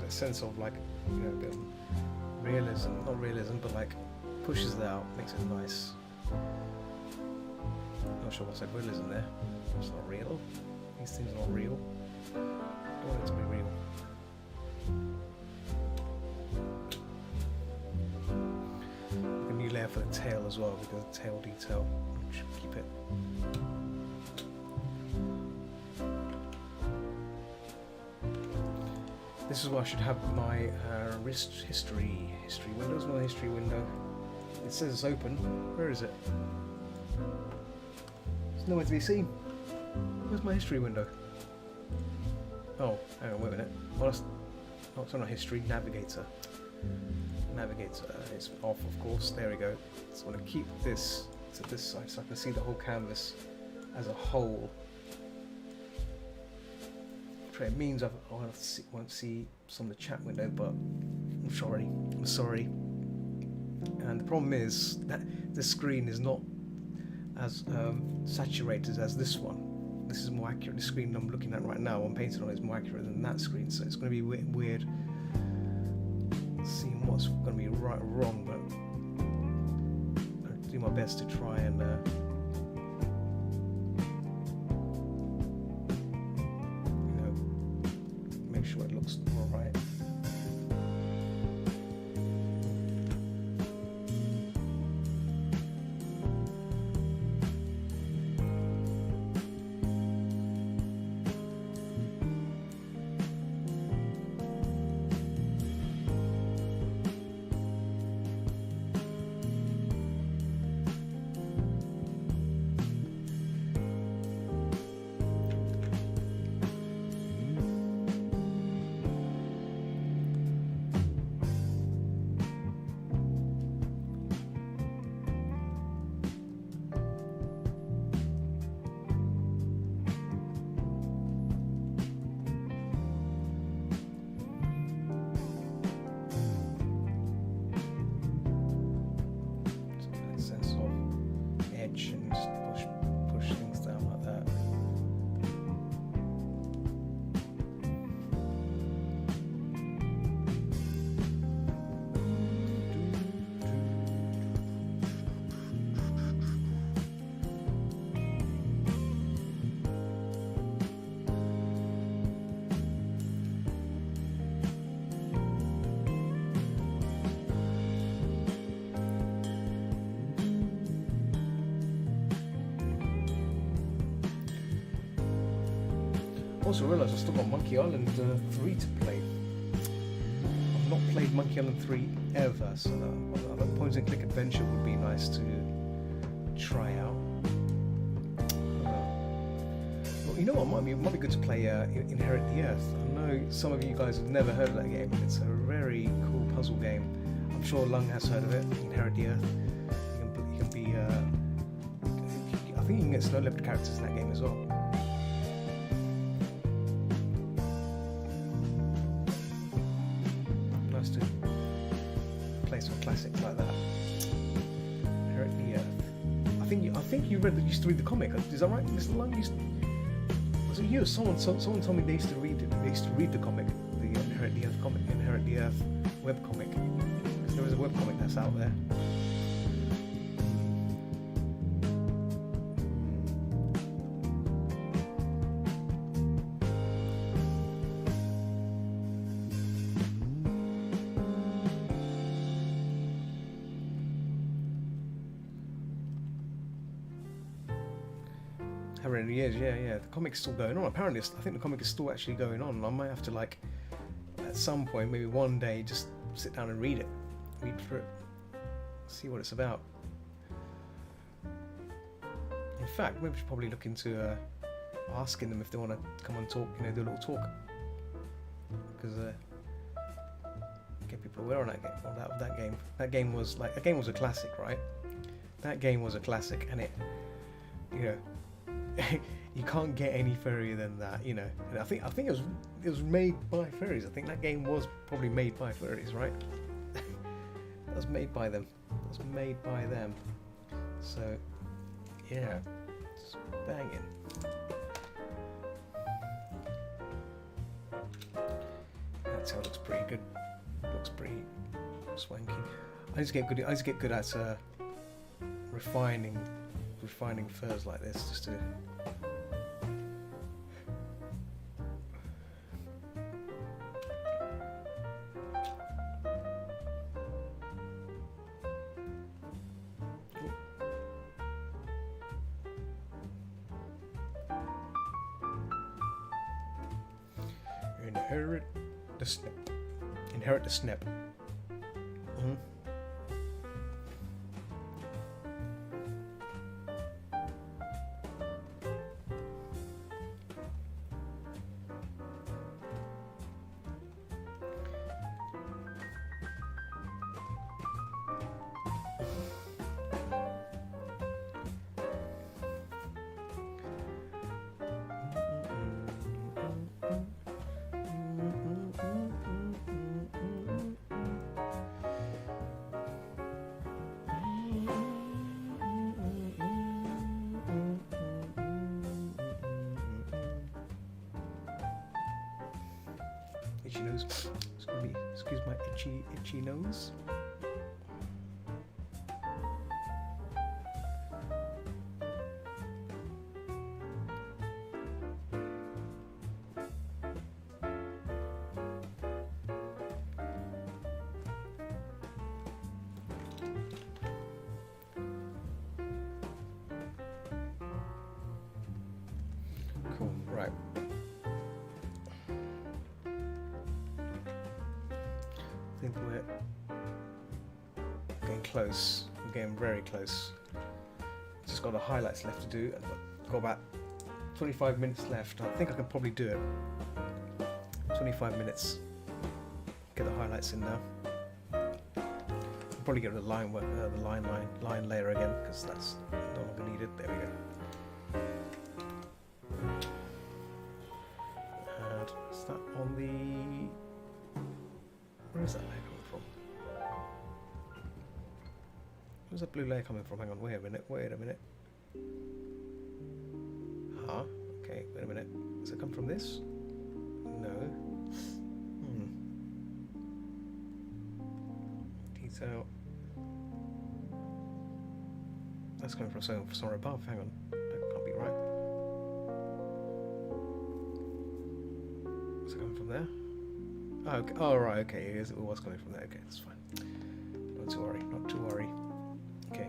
a sense of like, you know, a bit of realism, not realism, but like pushes it out, makes it nice. Not sure what's like realism there. It's not real. These things are not real. I don't want it to be real. A new layer for the tail as well, because the tail detail should keep it. This is where I should have my history window. It's not a history window. It says it's open. Where is it? It's nowhere to be seen. Where's my history window? Oh, hang on, wait a minute. Oh, it's not history. Navigator. Navigator is off, of course. There we go. So I'm going to keep this to this side so I can see the whole canvas as a whole. It means I won't see some of the chat window, but I'm sorry. And the problem is that this screen is not as saturated as this one. This is more accurate. The screen I'm looking at right now, I'm painting on, is more accurate than that screen, so it's going to be weird seeing what's going to be right or wrong, but I'll do my best to try and sure it looks all right. Also realised I've still got Monkey Island 3 to play. I've not played Monkey Island 3 ever, so a point and click adventure would be nice to try out. Well, you know what, it might be good to play Inherit the Earth. I know some of you guys have never heard of that game. It's a very cool puzzle game. I'm sure Lung has heard of it. Inherit the Earth. You can be. I think you can get snow leopard characters in that game as well. Some classics like that. Inherit the Earth. I think you used to read the comic. Is that right, Mr. Lung? Was it you or someone told me they used to read the comic, the Inherit the Earth comic, Inherit the Earth web comic. Because there is a web comic that's out there. Years, yeah. The comic's still going on. Apparently, I think the comic is still actually going on. I might have to, like, at some point, maybe one day, just sit down and read through it, see what it's about. In fact, maybe we should probably look into asking them if they want to come and talk, do a little talk, because get people aware on that game. That game was a classic, right? That game was a classic, and it, you can't get any fairer than that, And I think it was made by fairies. I think that game was probably made by fairies, right? That was made by them. So, yeah, it's banging. detail looks pretty good. Looks pretty swanky. I just get good at refining furs like this, just to. Inherit the snip. Itchy nose. Excuse my itchy nose. Cool, right. I think we're getting close. We're getting very close. Just got the highlights left to do. I've got about 25 minutes left. I think I can probably do it. 25 minutes. Get the highlights in now. I'll probably get rid of the line work, the line layer again, because that's no longer needed. There we go. And is that on the? Where is that layer coming from? Where's that blue layer coming from? Hang on, wait a minute. Huh? Okay, wait a minute. Does it come from this? No. Detail. That's coming from somewhere above. Hang on. That can't be right. Is it coming from there? Oh, okay. Oh, right, okay. It was coming from there. Okay, that's fine. Not to worry. Not to worry. Okay.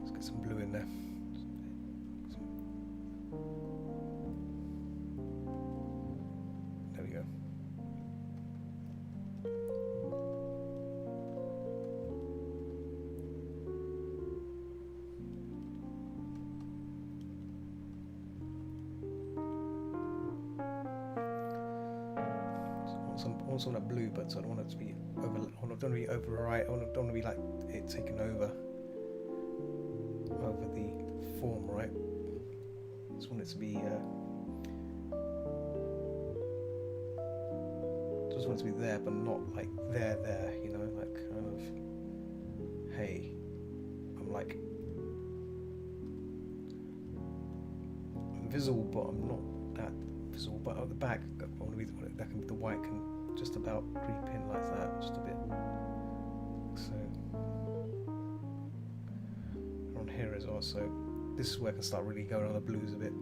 Let's get some blue in there. There we go. I want some of that blue, but I don't want it to be over. I don't want to be override. I don't want to be like it taken over the form, right? I just want it to be. Just want it to be there, but not like there. You know, like kind of. Hey, I'm like. I'm visible, but I'm not that visible. But at the back, I want to be that can the white can just about creep in like that, just a bit. So on here as well. So this is where I can start really going on the blues a bit,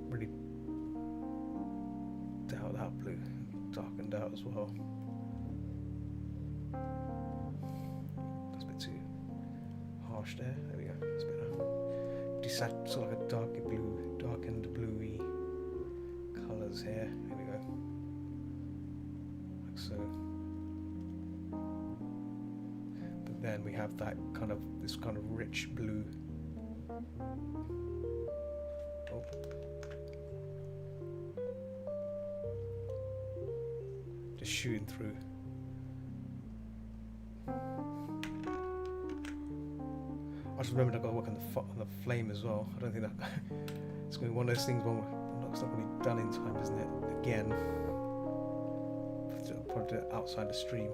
really doubt that blue, darkened out as well. That's a bit too harsh there. There we go. It's better. Sort of like a darkened bluey colours here. Here we go. Like so. But then we have this kind of rich blue. Oh. Just shooting through. I just remembered I've got to work on the flame as well. I don't think that it's going to be one of those things. It's not going to be done in time, isn't it? Again, I'll probably do it outside the stream.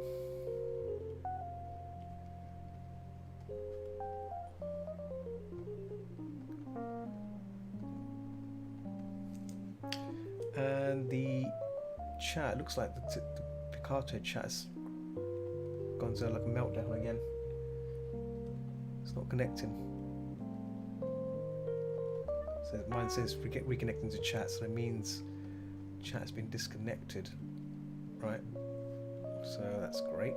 and the chat looks like the Picarto chat's gone to like a meltdown again. It's not connecting. So mine says reconnecting to chat, so that means chat has been disconnected, right? So that's great.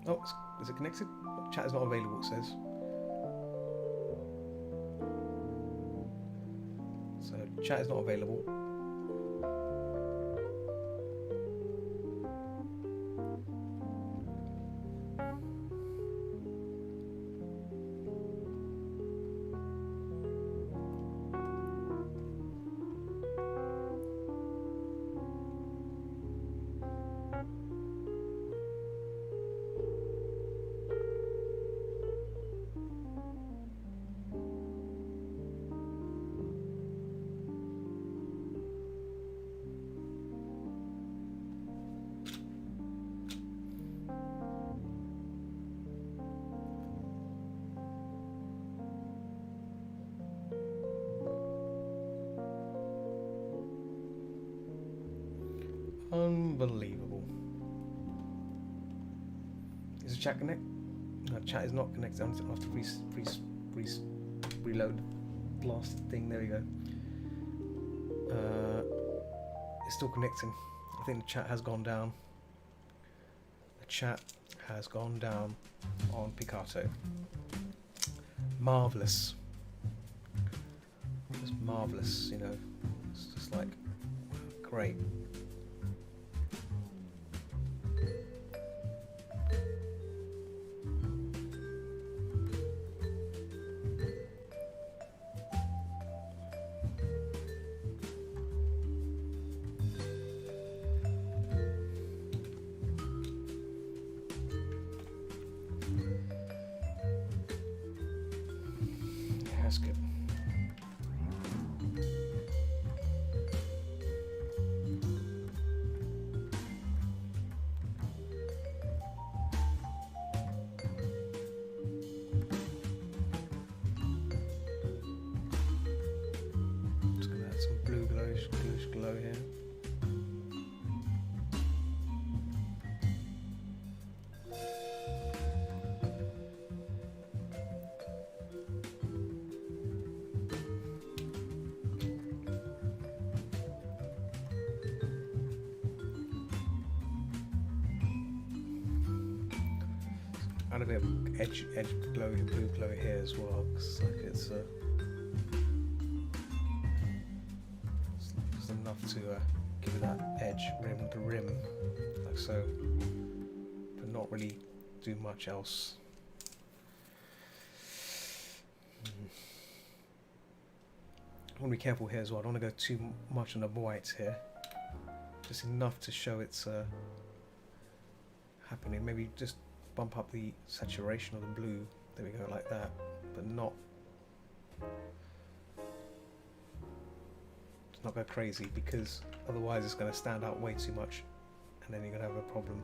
Oh, is it connected? Chat is not available, it says. So chat is not available. Unbelievable. Is the chat connect? No, chat is not connected. I have to reload the last thing. There we go. It's still connecting. I think the chat has gone down. The chat has gone down on Picarto. Marvelous. Just marvelous, you know. It's just like great. That's good. Just gonna add some bluish glow here. Add a bit of edge glow, blue glow here as well, because like it's just enough to give it that edge rim to rim, like so, but not really do much else. I want to be careful here as well. I don't want to go too much on the white here. Just enough to show it's happening. Maybe just bump up the saturation of the blue. There we go, like that, but not go crazy, because otherwise it's going to stand out way too much, and then you're going to have a problem.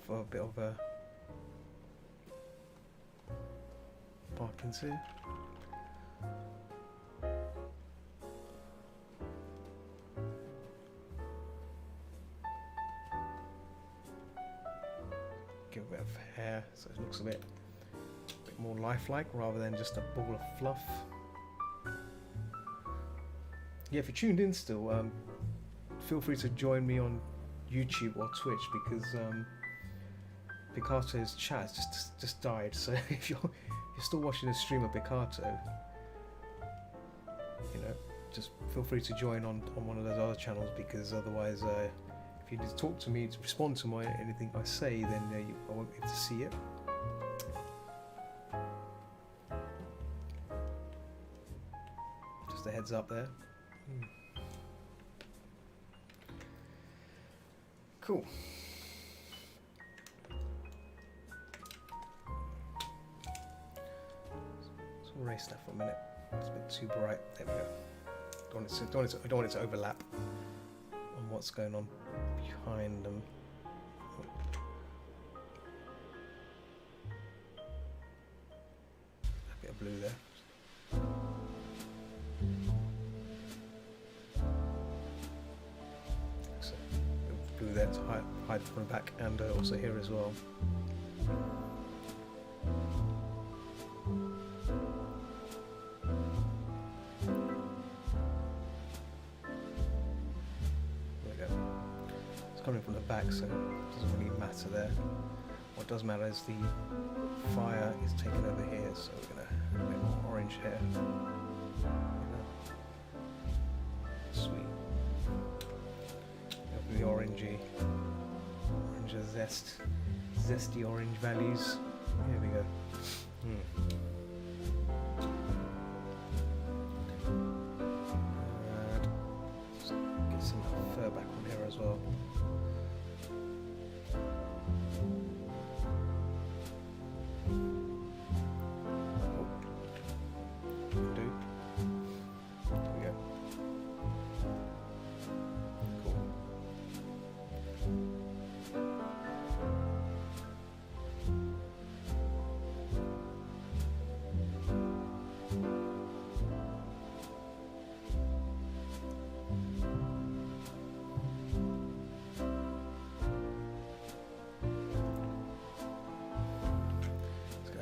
A bit of a Parkins here. Give a bit of hair so it looks a bit more lifelike rather than just a ball of fluff. Yeah, if you're tuned in still, feel free to join me on YouTube or Twitch, because Picarto's chat has just died. So if you're still watching the stream of Picarto, you know, just feel free to join on one of those other channels, because otherwise if you just talk to me, to respond to anything I say, then I won't be able to see it. Just a heads up there. Cool. So we'll erase that for a minute. It's a bit too bright. There we go. I don't want it to overlap on what's going on behind them. A bit of blue there. So, blue there to hide from the back, and also here as well. Coming from the back, so it doesn't really matter there. What does matter is the fire is taken over here, so we're going to have a bit more orange here. Sweet. The orangey zest, zesty orange values. Here we go. Just get some fur back on here as well.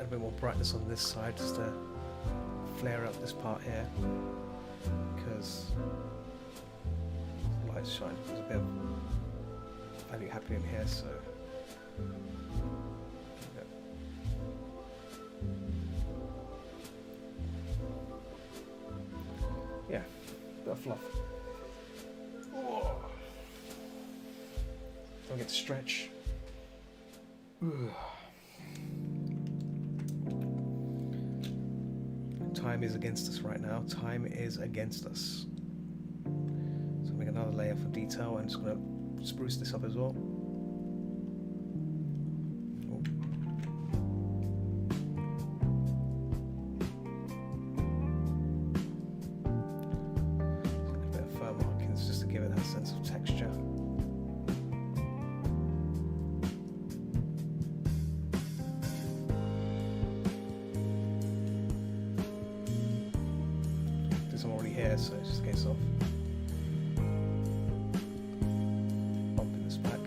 A bit more brightness on this side just to flare up this part here, because the light's shining. There's a bit of value happening here, so yeah, bit of fluff. Don't get to stretch. Time is against us right now. Time is against us. So make another layer for detail. I'm just going to spruce this up as well. A bit of fur markings just to give it that sense of texture. I'm already here, so it's just a case of bumping this back.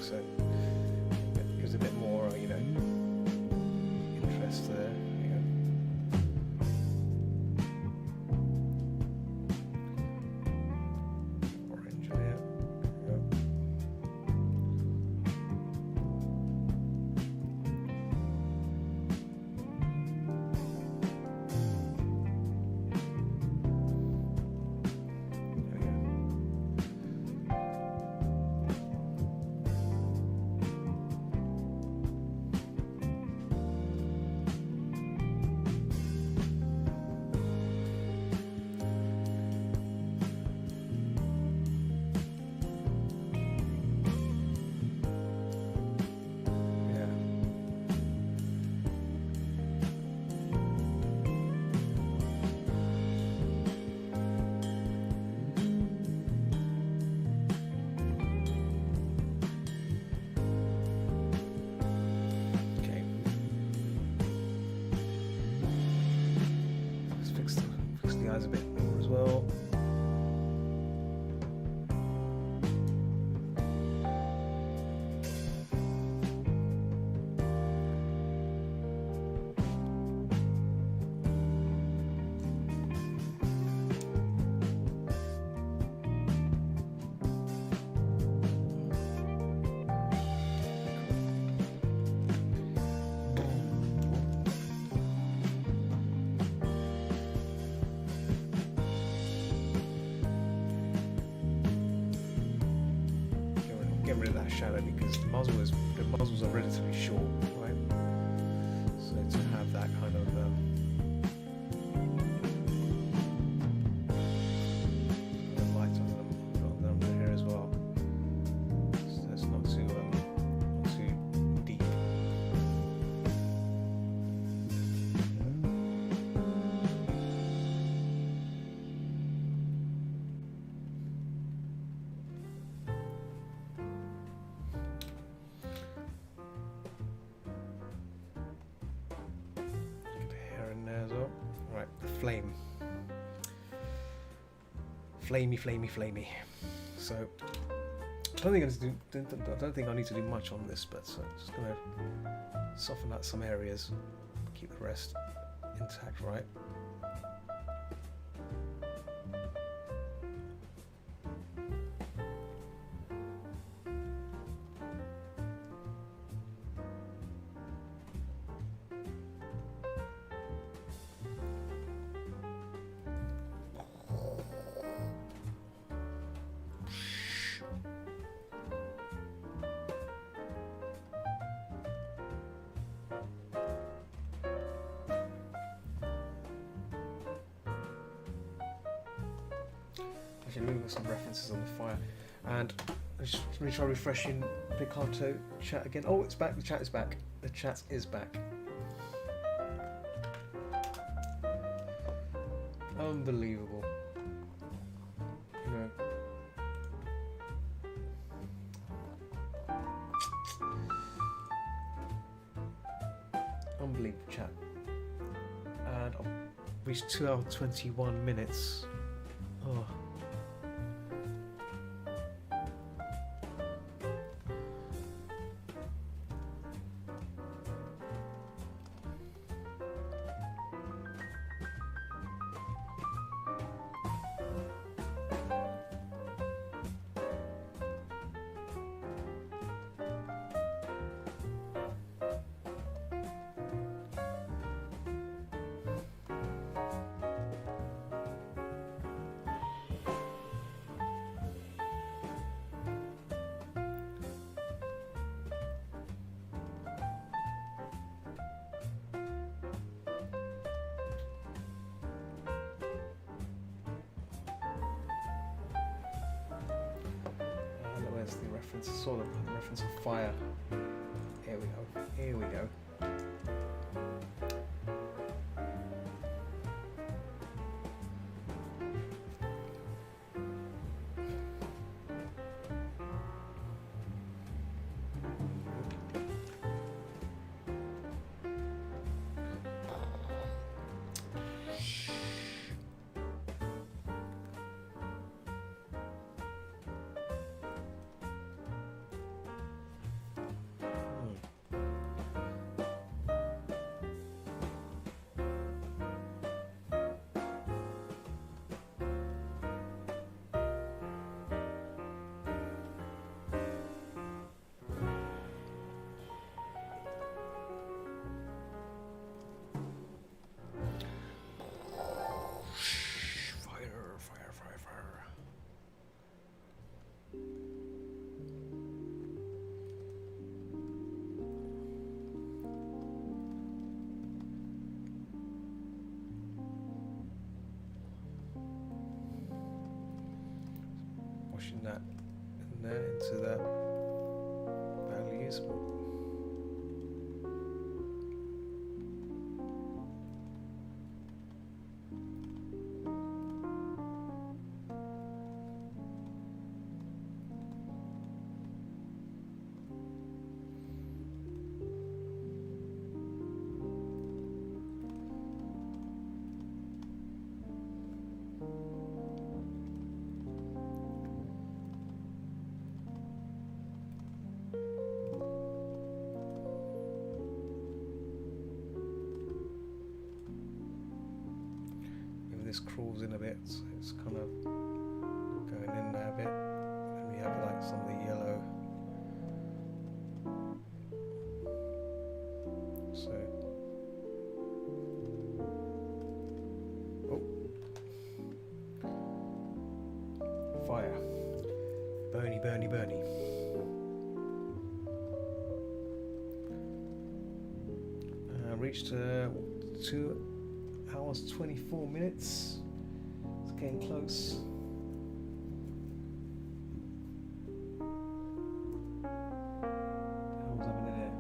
So it gives a bit more, interest there. A bit more as well. rid of that shadow because the muzzles are relatively short, right? So to have that kind of light on them here as well, so it's not too deep. Right, the flame. Flamey. So I don't think I need to do much on this, but I'm just gonna soften out some areas, keep the rest intact, right? Actually, we've got some references on the fire, and let me try refreshing Picarto chat again. Oh, it's back. The chat is back. The chat is back. Unbelievable. You know. Unbelievable chat. And I've reached 2 hours 21 minutes. Oh. Where's the reference? I saw the reference of fire. Here we go. Here we go. Washing that in there into that values. This crawls in a bit, so it's kind of going in there a bit, and we have like some of the yellow, so fire, burny. reached 2 hours 24 minutes. It's getting close. How's happening there?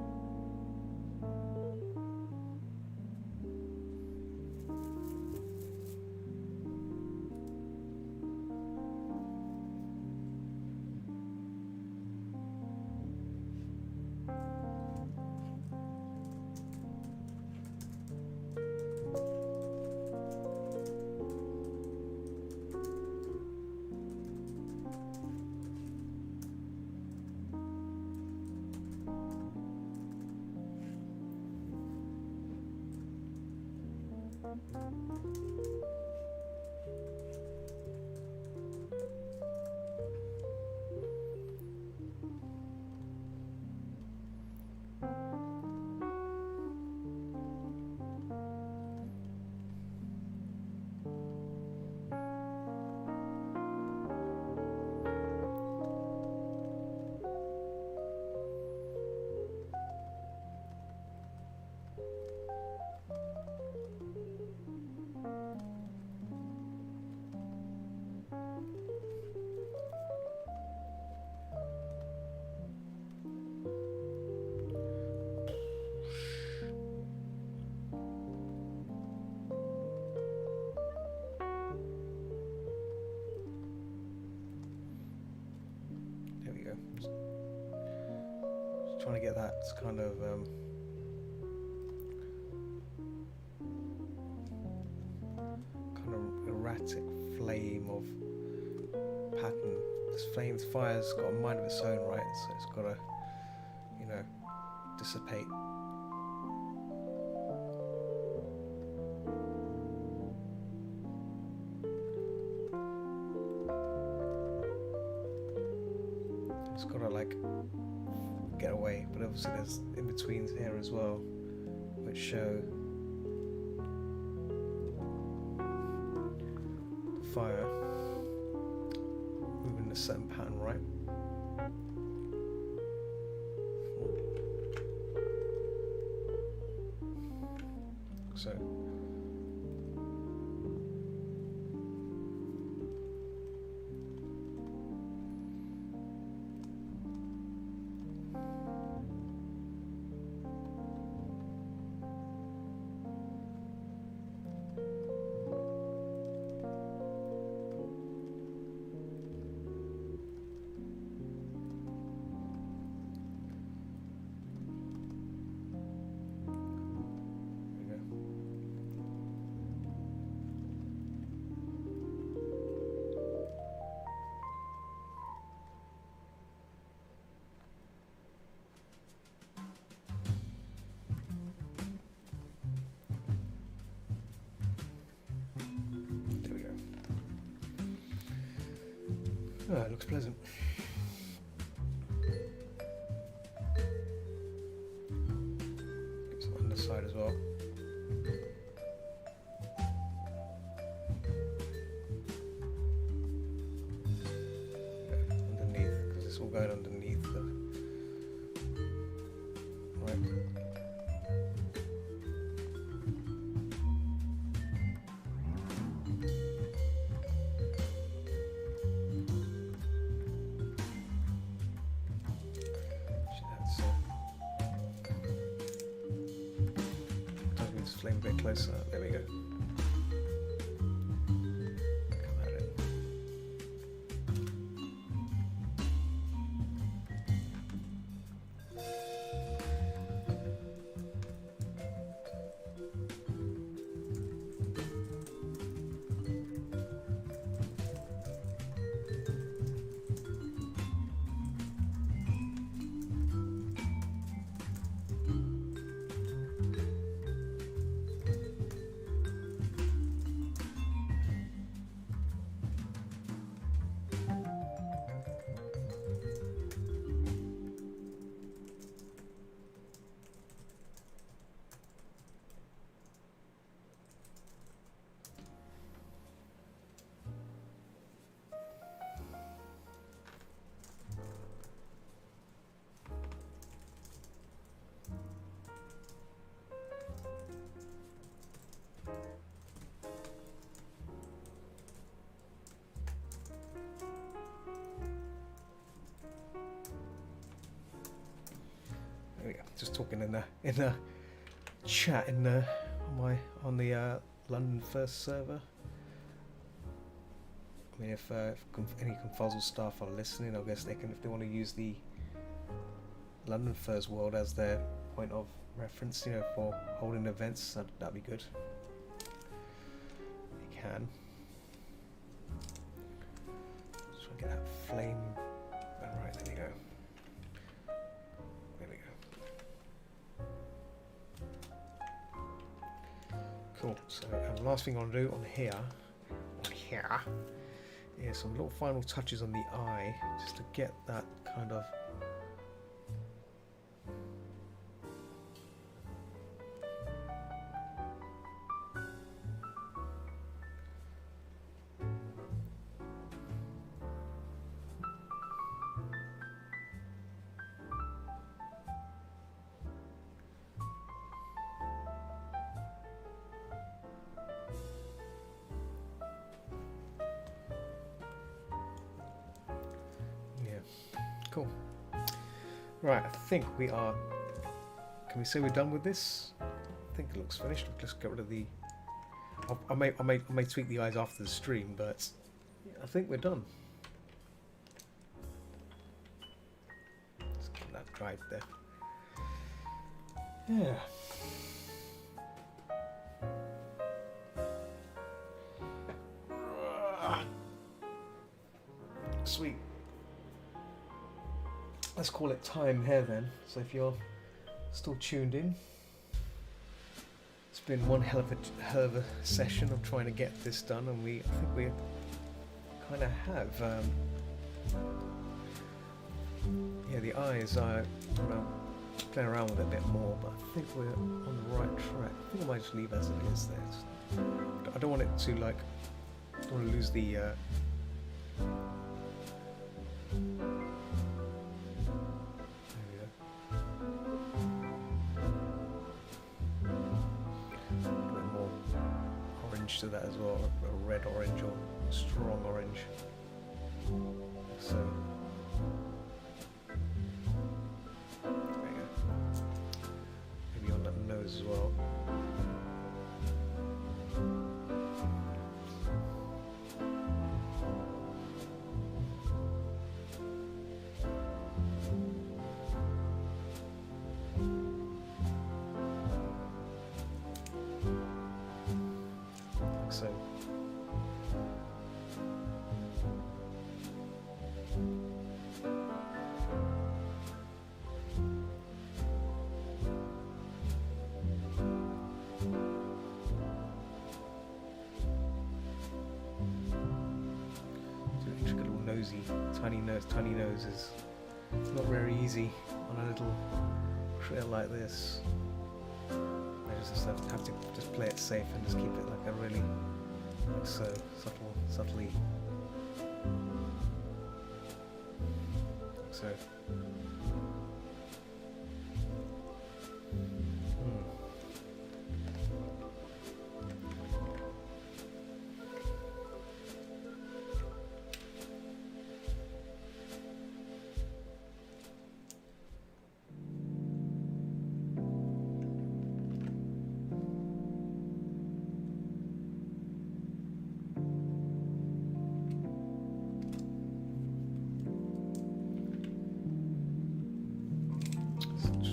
Trying to get that kind of erratic flame of pattern. This fire's got a mind of its own, right? So it's got to, you know, dissipate. It's got to like get away, but obviously there's in-betweens here as well which show the fire moving in a certain pattern, right? So oh, it looks pleasant. Get some underside as well. Yeah, underneath, because it's all going underneath the right. Flame a bit closer. There we go. Come at it. just talking in the chat on the London First server. I mean, if any Confuzzle staff are listening, I guess they can, if they want to use the London First World as their point of reference, for holding events, that'd be good. They can. Just try to get that flame. Right, there we go. There we go. Cool. So the last thing I want to do on here is some little final touches on the eye, just to get that kind of cool. Right, I think we are. Can we say we're done with this? I think it looks finished. Let's get rid of the. I may tweak the eyes after the stream, but I think we're done. Let's keep that dried there. Yeah. Sweet. Let's call it time here then. So if you're still tuned in, it's been one hell of a session of trying to get this done, and I think we kind of have. Yeah, the eyes are playing around with it a bit more, but I think we're on the right track. I think I might just leave as it is there. I don't want it to I don't want to lose the. To that as well, a red orange or strong orange. So there you go. Maybe on that nose as well. So intricate little nosy, tiny nose is not very easy on a little trail like this. I just have to just play it safe and just keep it like a really so subtly. So.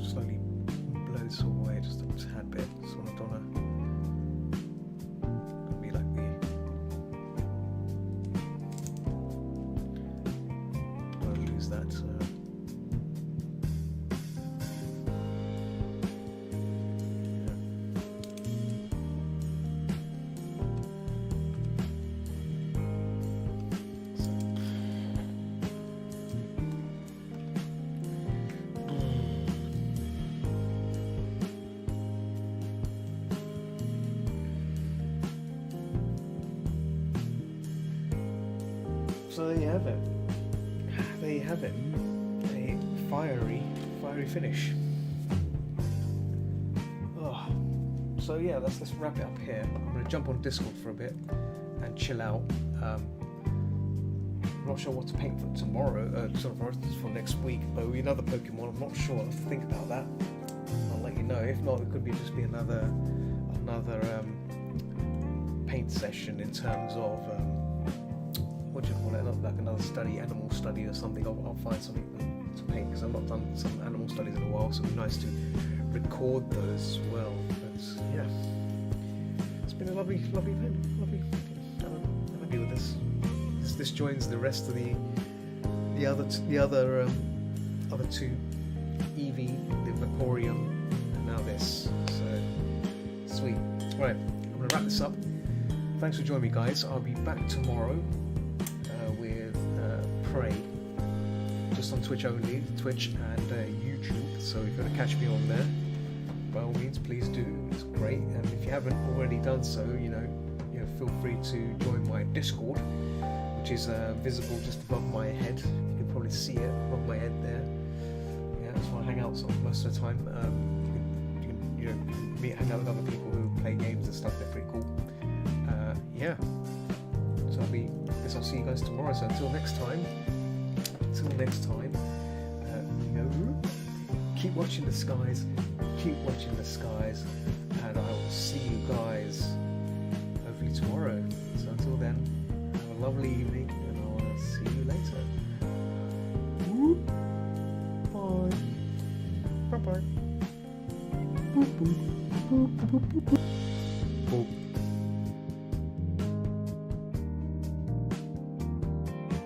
Slowly blow this away just a tad bit, so I don't want to be like I lose that. So there you have it. There you have it. A fiery finish. Oh. So yeah, let's wrap it up here. I'm going to jump on Discord for a bit and chill out. I'm not sure what to paint for tomorrow, for next week, but another Pokemon. I'm not sure. I'll have to think about that. I'll let you know. If not, it could be just be another paint session in terms of what do you call it? Not like another study, animal study or something. I'll find something to paint because I've not done some animal studies in a while, so it'd be nice to record those as well. But yeah, it's been a lovely event. I'm happy with this. This joins the rest of the other two, Eevee, the Vaporeon, and now this. So sweet. Right, I'm gonna wrap this up. Thanks for joining me, guys. I'll be back tomorrow with Prey, just on Twitch only, Twitch and YouTube. So if you want to catch me on there, by all means, please do. It's great. And if you haven't already done so, you know, feel free to join my Discord, which is visible just above my head. You can probably see it above my head there. Yeah, that's where I hang out most of the time. You can hang out with other people who play games and stuff. They're pretty cool. Yeah. So I'll see you guys tomorrow. So until next time, keep watching the skies, and I will see you guys hopefully tomorrow. So until then, have a lovely evening, and I'll see you later. Bye. Bye.